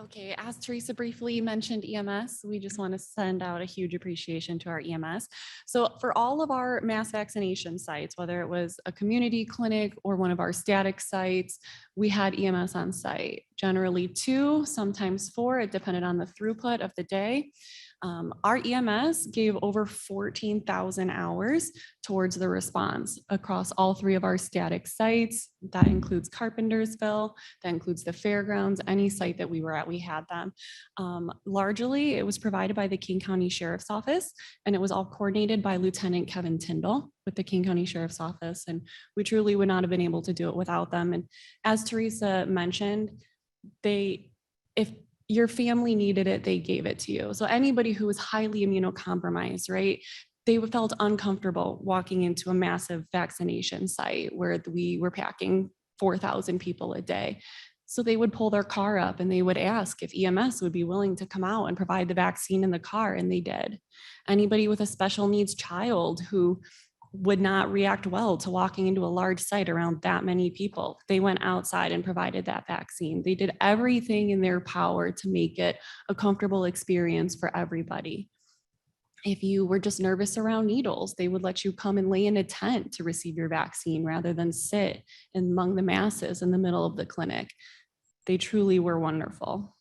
Okay, as Teresa briefly mentioned EMS, we just want to send out a huge appreciation to our EMS. So for all of our mass vaccination sites, whether it was a community clinic or one of our static sites, we had EMS on site, generally 2, sometimes 4, it depended on the throughput of the day. Our EMS gave over 14,000 hours towards the response across all 3 of our static sites. That includes Carpentersville, that includes the fairgrounds, any site that we were at, we had them. Largely, it was provided by the King County Sheriff's Office, and it was all coordinated by Lieutenant Kevin Tyndall with the King County Sheriff's Office. And we truly would not have been able to do it without them. And as Teresa mentioned, if your family needed it, they gave it to you. So anybody who was highly immunocompromised, right? They felt uncomfortable walking into a massive vaccination site where we were packing 4,000 people a day. So they would pull their car up and they would ask if EMS would be willing to come out and provide the vaccine in the car, and they did. Anybody with a special needs child who would not react well to walking into a large site around that many people, they went outside and provided that vaccine. They did everything in their power to make it a comfortable experience for everybody. If you were just nervous around needles, they would let you come and lay in a tent to receive your vaccine rather than sit among the masses in the middle of the clinic. They truly were wonderful.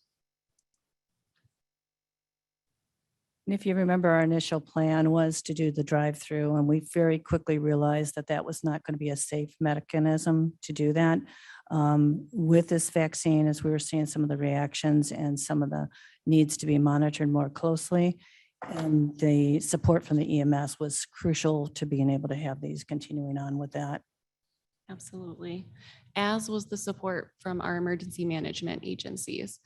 And if you remember, our initial plan was to do the drive-through, and we very quickly realized that that was not going to be a safe mechanism to do that. With this vaccine, as we were seeing some of the reactions and some of the needs to be monitored more closely, and the support from the EMS was crucial to being able to have these continuing on with that. Absolutely. As was the support from our emergency management agencies.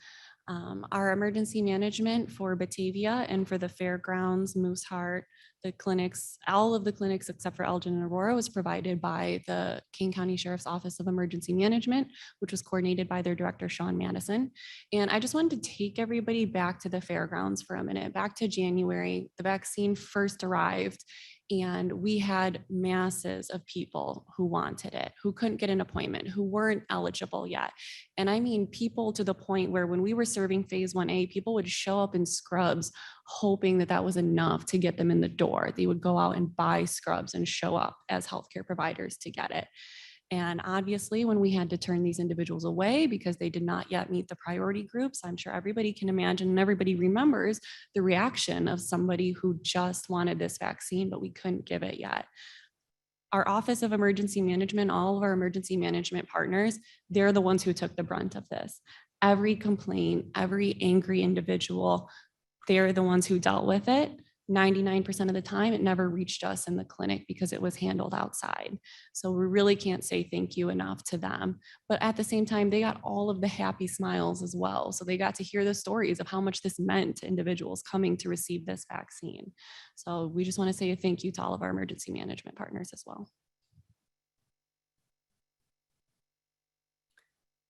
Our emergency management for Batavia and for the fairgrounds, Mooseheart, the clinics, all of the clinics except for Elgin and Aurora was provided by the King County Sheriff's Office of Emergency Management, which was coordinated by their director, Sean Madison. And I just wanted to take everybody back to the fairgrounds for a minute, back to January. The vaccine first arrived, and we had masses of people who wanted it, who couldn't get an appointment, who weren't eligible yet. And I mean, people to the point where when we were serving phase 1A, people would show up in scrubs, hoping that that was enough to get them in the door. They would go out and buy scrubs and show up as healthcare providers to get it. And obviously, when we had to turn these individuals away because they did not yet meet the priority groups, I'm sure everybody can imagine and everybody remembers the reaction of somebody who just wanted this vaccine, but we couldn't give it yet. Our Office of Emergency Management, all of our emergency management partners, they're the ones who took the brunt of this. Every complaint, every angry individual, they're the ones who dealt with it. 99% of the time, it never reached us in the clinic because it was handled outside. So we really can't say thank you enough to them. But at the same time, they got all of the happy smiles as well. So they got to hear the stories of how much this meant to individuals coming to receive this vaccine. So we just want to say a thank you to all of our emergency management partners as well.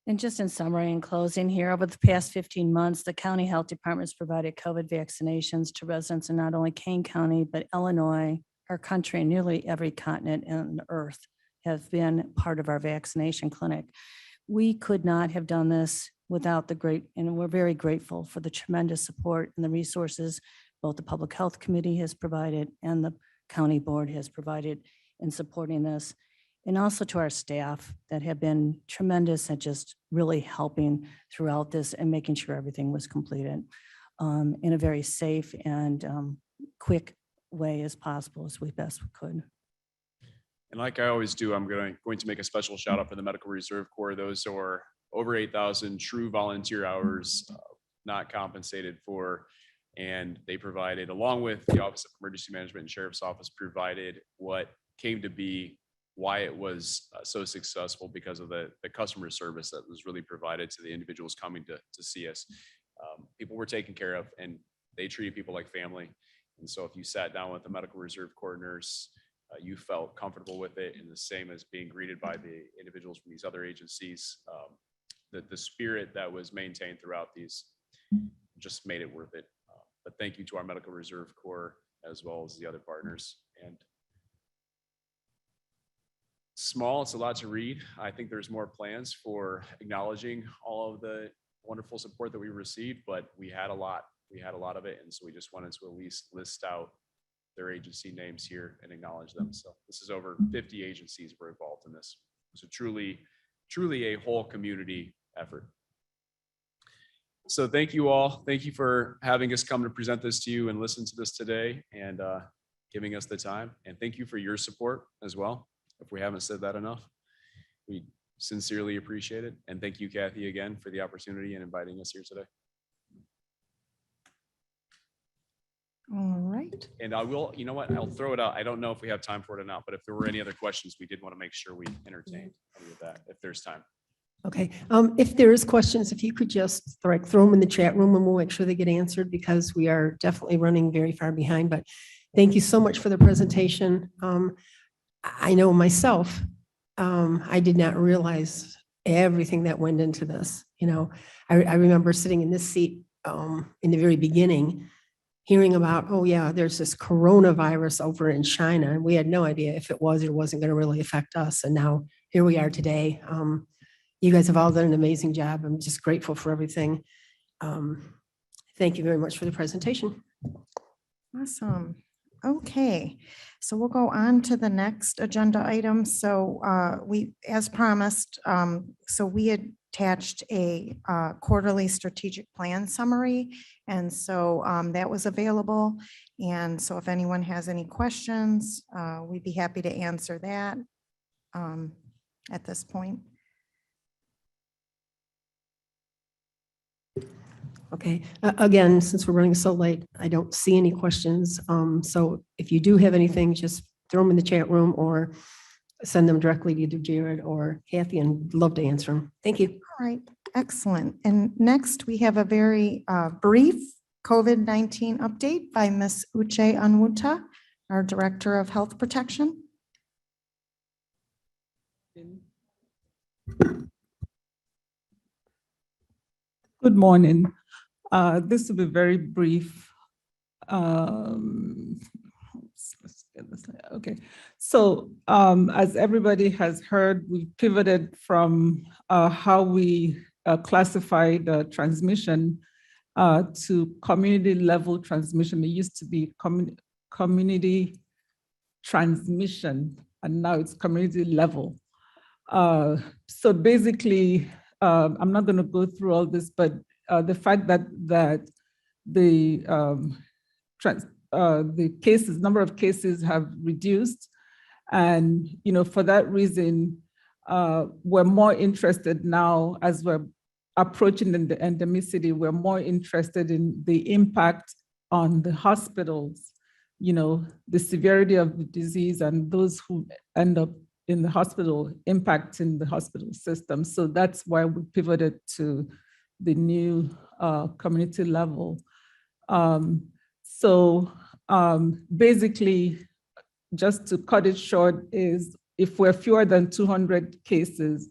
And just in summary and closing here, over the past 15 months, the county health departments provided COVID vaccinations to residents in not only Kane County, but Illinois, our country, and nearly every continent on earth have been part of our vaccination clinic. We could not have done this without the great, and we're very grateful for the tremendous support and the resources both the Public Health Committee has provided and the county board has provided in supporting this. And also to our staff that have been tremendous at just really helping throughout this and making sure everything was completed in a very safe and quick way as possible as we best could. And like I always do, I'm going to make a special shout out for the Medical Reserve Corps. Those are over 8,000 true volunteer hours not compensated for. And they provided, along with the Office of Emergency Management and Sheriff's Office, provided what came to be why it was so successful because of the customer service that was really provided to the individuals coming to see us. People were taken care of and they treated people like family. And so if you sat down with the Medical Reserve Corps nurse, you felt comfortable with it, and the same as being greeted by the individuals from these other agencies. The spirit that was maintained throughout these just made it worth it. But thank you to our Medical Reserve Corps as well as the other partners. And small, it's a lot to read. I think there's more plans for acknowledging all of the wonderful support that we received, but we had a lot of it. And so we just wanted to at least list out their agency names here and acknowledge them. So this is over 50 agencies were involved in this. So truly a whole community effort. So thank you all. Thank you for having us come to present this to you and listen to this today and giving us the time. And thank you for your support as well. If we haven't said that enough, we sincerely appreciate it. And thank you, Kathy, again for the opportunity and inviting us here today. All right. And I will, you know what, I'll throw it out. I don't know if we have time for it or not, but if there were any other questions, we did want to make sure we entertained any of that if there's time. Okay, if there is questions, if you could just throw them in the chat room and we'll make sure they get answered because we are definitely running very far behind. But thank you so much for the presentation. I know myself, I did not realize everything that went into this. You know, I remember sitting in this seat in the very beginning, hearing about, oh yeah, there's this coronavirus over in China, and we had no idea if it was or wasn't going to really affect us. And now here we are today. You guys have all done an amazing job. I'm just grateful for everything. Thank you very much for the presentation. Awesome. Okay, so we'll go on to the next agenda item. So we, as promised, so we attached a quarterly strategic plan summary. And so that was available. And so if anyone has any questions, we'd be happy to answer that at this point. Okay, again, since we're running so late, I don't see any questions. So if you do have anything, just throw them in the chat room or send them directly to either Jared or Kathy, and love to answer them. Thank you. All right, excellent. And next we have a very brief COVID-19 update by Ms. Uche Anwuta, our Director of Health Protection. Good morning. This will be very brief. Let's get this. Okay. So as everybody has heard, we pivoted from how we classify the transmission to community level transmission. It used to be community transmission, and now it's community level. So basically, I'm not going to go through all this, but the fact that the number of cases have reduced, and for that reason, we're more interested now as we're approaching the endemicity. We're more interested in the impact on the hospitals, the severity of the disease, and those who end up in the hospital, impacting the hospital system. So that's why we pivoted to the new community level. Basically, just to cut it short, is if we're fewer than 200 cases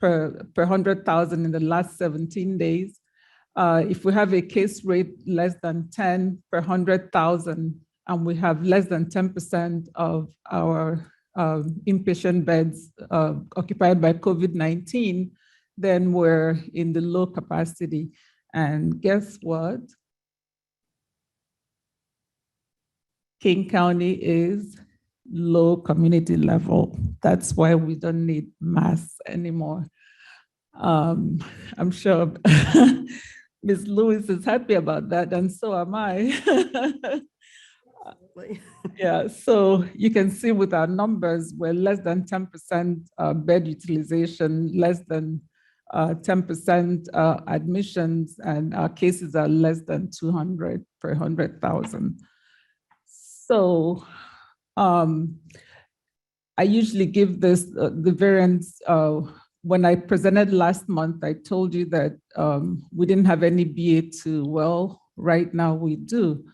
per 100,000 in the last 17 days, if we have a case rate less than 10 per 100,000, and we have less than 10% of our inpatient beds occupied by COVID-19, then we're in the low capacity. And guess what? King County is low community level. That's why we don't need masks anymore. I'm sure Ms. Lewis is happy about that, and so am I. Yeah, so you can see with our numbers, we're less than 10% bed utilization, less than 10% admissions, and our cases are less than 200 per 100,000. So I usually give this, the variance, when I presented last month, I told you that we didn't have any BA2. Well, right now we do.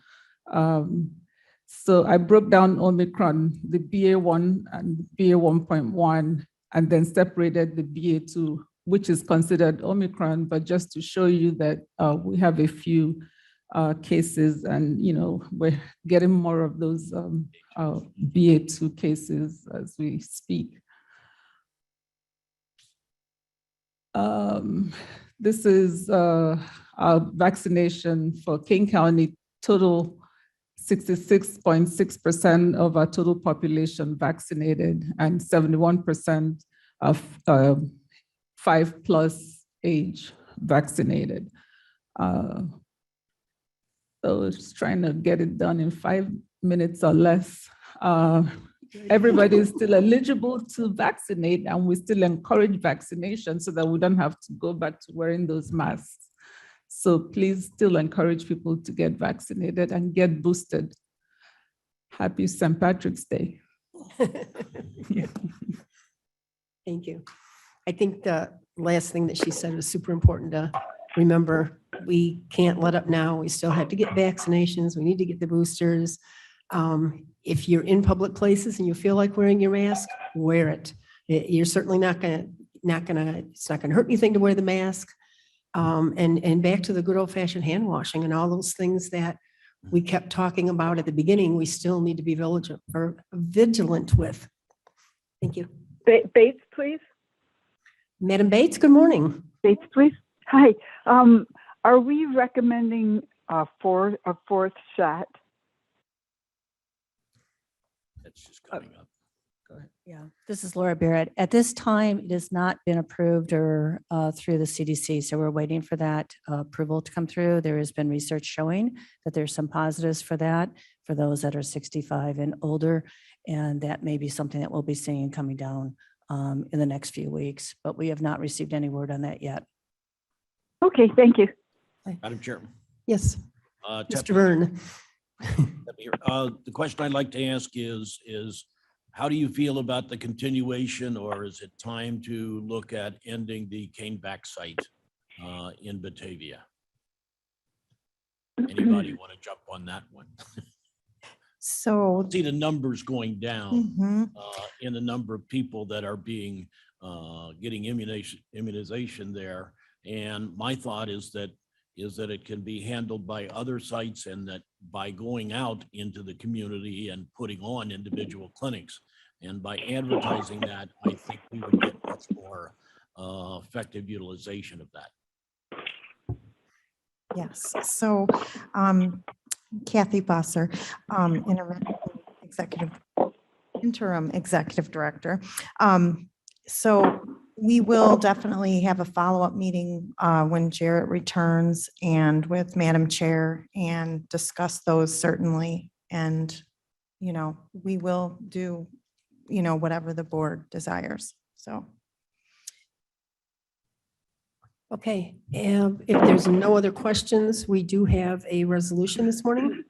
So I broke down Omicron, the BA1 and BA1.1, and then separated the BA2, which is considered Omicron, but just to show you that we have a few cases, and we're getting more of those BA2 cases as we speak. This is our vaccination for King County, total 66.6% of our total population vaccinated and 71% of 5+ age vaccinated. So it's trying to get it done in 5 minutes or less. Everybody is still eligible to vaccinate, and we still encourage vaccination so that we don't have to go back to wearing those masks. So please still encourage people to get vaccinated and get boosted. Happy St. Patrick's Day. Thank you. I think the last thing that she said was super important to remember. We can't let up now. We still have to get vaccinations. We need to get the boosters. If you're in public places and you feel like wearing your mask, wear it. You're certainly it's not gonna hurt anything to wear the mask. And back to the good old fashioned hand washing and all those things that we kept talking about at the beginning, we still need to be vigilant with. Thank you. Bates, please. Madam Bates, good morning. Bates, please. Hi. Are we recommending a fourth shot? That's just coming up. Yeah, this is Laura Barrett. At this time, it has not been approved or through the CDC, so we're waiting for that approval to come through. There has been research showing that there's some positives for that, for those that are 65 and older, and that may be something that we'll be seeing coming down in the next few weeks, but we have not received any word on that yet. Okay, thank you. Madam Chairman. Yes, Tepe Mr. Byrne. here. The question I'd like to ask is how do you feel about the continuation, or is it time to look at ending the Caneback site in Batavia? Anybody want to jump on that one? So, See the numbers going down mhm. in the number of people that are being getting immunization there. And my thought is that it can be handled by other sites, and that by going out into the community and putting on individual clinics, and by advertising that, I think we would get much more effective utilization of that. Yes, so Kathy Bosser, interim executive director. So we will definitely have a follow-up meeting when Jarrett returns and with Madam Chair and discuss those certainly. And, we will do, whatever the board desires, so. Okay, and if there's no other questions, we do have a resolution this morning.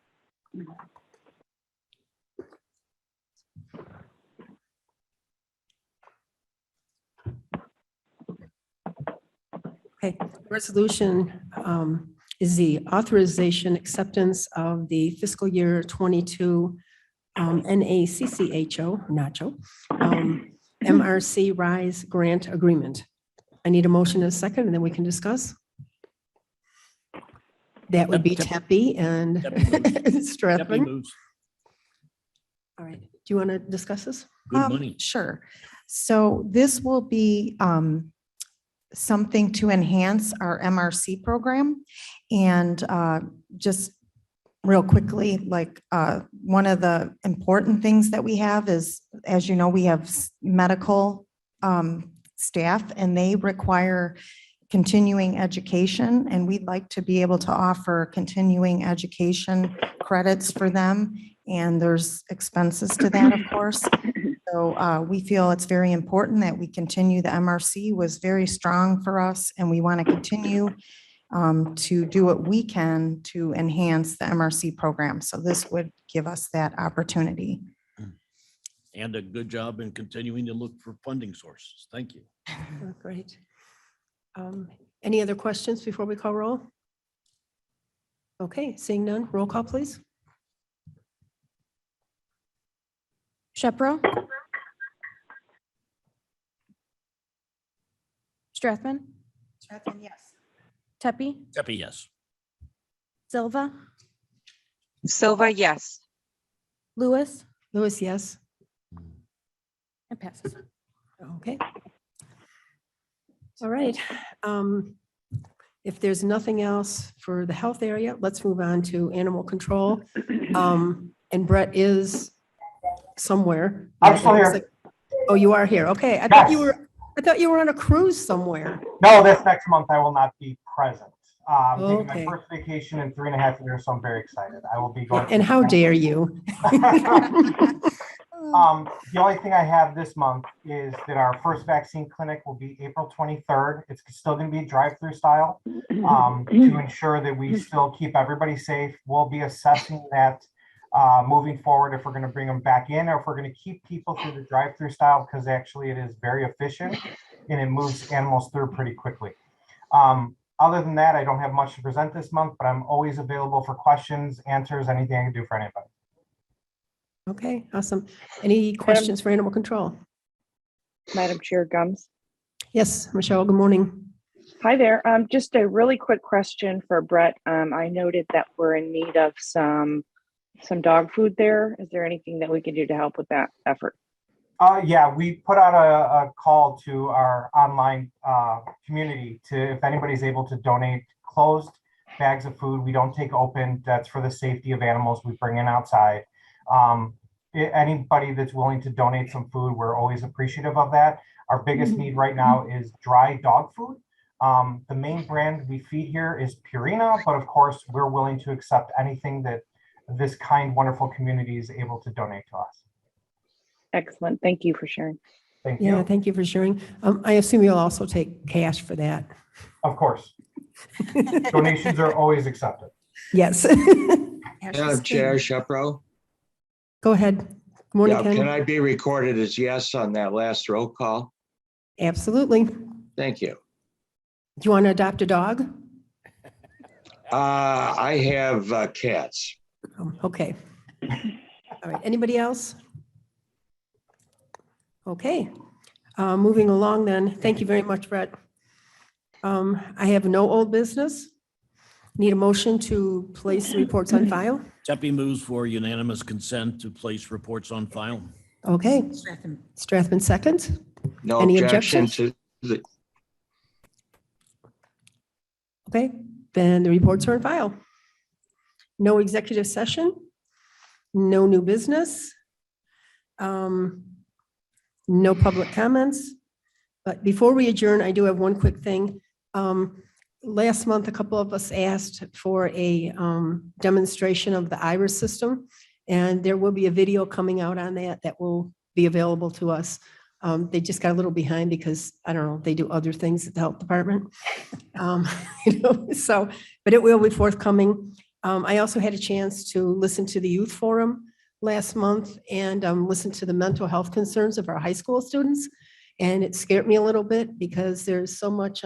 Okay, resolution is the authorization acceptance of the fiscal year 22 NACCHO MRC RISE grant agreement. I need a motion and a second, and then we can discuss. That would be Tepe and Tepe Strathman. moves. All right, do you want to discuss this? Good money. Sure. So this will be something to enhance our MRC program. And just real quickly, like one of the important things that we have is, as you know, we have medical staff, and they require continuing education, and we'd like to be able to offer continuing education credits for them. And there's expenses to that, of course. So we feel it's very important that we continue. The MRC was very strong for us, and we want to continue to do what we can to enhance the MRC program. So this would give us that opportunity. And a good job in continuing to look for funding sources. Thank you. Oh, great. Any other questions before we call roll? Okay, seeing none, roll call, please. Shepro? Strathman? Strathman, yes. Tepe? Tepe, yes. Silva? Silva, yes. Lewis? Lewis, yes. It passes. Okay. All right. If there's nothing else for the health area, let's move on to animal control. And Brett is somewhere. I'm still here. Oh, you are here. Okay. I thought you were on a cruise somewhere. No, this next month I will not be present. I'm taking my Okay. first vacation in 3.5 years, so I'm very excited. I will be going. And how dare you? The only thing I have this month is that our first vaccine clinic will be April 23rd. It's still going to be drive-through style to ensure that we still keep everybody safe. We'll be assessing that moving forward if we're going to bring them back in or if we're going to keep people through the drive-through style, because actually it is very efficient and it moves animals through pretty quickly. Other than that, I don't have much to present this month, but I'm always available for questions, answers, anything I can do for anybody. Okay, awesome. Any questions for animal control? Madam Chair Gums. Yes, Michelle, good morning. Hi there. Just a really quick question for Brett. I noted that we're in need of some dog food there. Is there anything that we can do to help with that effort? Yeah, we put out a call to our online community to, if anybody's able to donate closed bags of food. We don't take open. That's for the safety of animals we bring in outside. Anybody that's willing to donate some food, we're always appreciative of that. Our biggest need right now is dry dog food. The main brand we feed here is Purina, but of course, we're willing to accept anything that this kind, wonderful community is able to donate to us. Excellent. Thank you for sharing. Thank you. Yeah, thank you for sharing. I assume you'll also take cash for that. Of course. Donations are always accepted. Yes. Madam Chair, Shepro. Go ahead. Good morning, Yeah, Ken. can I be recorded as yes on that last roll call? Absolutely. Thank you. Do you want to adopt a dog? I have cats. Okay. All right. Anybody else? Okay. Moving along then. Thank you very much, Brett. I have no old business. Need a motion to place reports on file? Tepe moves for unanimous consent to place reports on file. Okay. Strathman seconds. No Any objection objections? to the, Okay, then the reports are on file. No executive session, no new business, no public comments. But before we adjourn, I do have one quick thing. Last month, a couple of us asked for a demonstration of the iris system, and there will be a video coming out on that will be available to us. They just got a little behind because, I don't know, they do other things at the health department. So, but it will be forthcoming. I also had a chance to listen to the youth forum last month and listen to the mental health concerns of our high school students. And it scared me a little bit because there's so much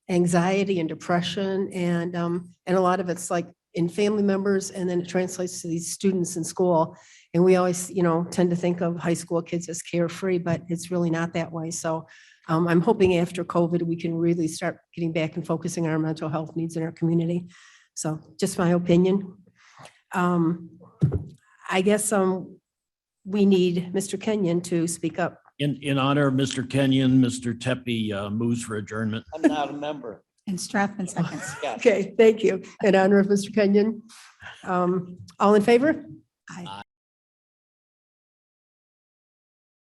anxiety and depression, and a lot of it's like in family members, and then it translates to these students in school. And we always, tend to think of high school kids as carefree, but it's really not that way. So I'm hoping after COVID, we can really start getting back and focusing on our mental health needs in our community. So just my opinion. I guess we need Mr. Kenyon to speak up. In honor of Mr. Kenyon, Mr. Tepe moves for adjournment. I'm not a member. And Strathman seconds. Yes. Okay, thank you. In honor of Mr. Kenyon. All in favor? Aye.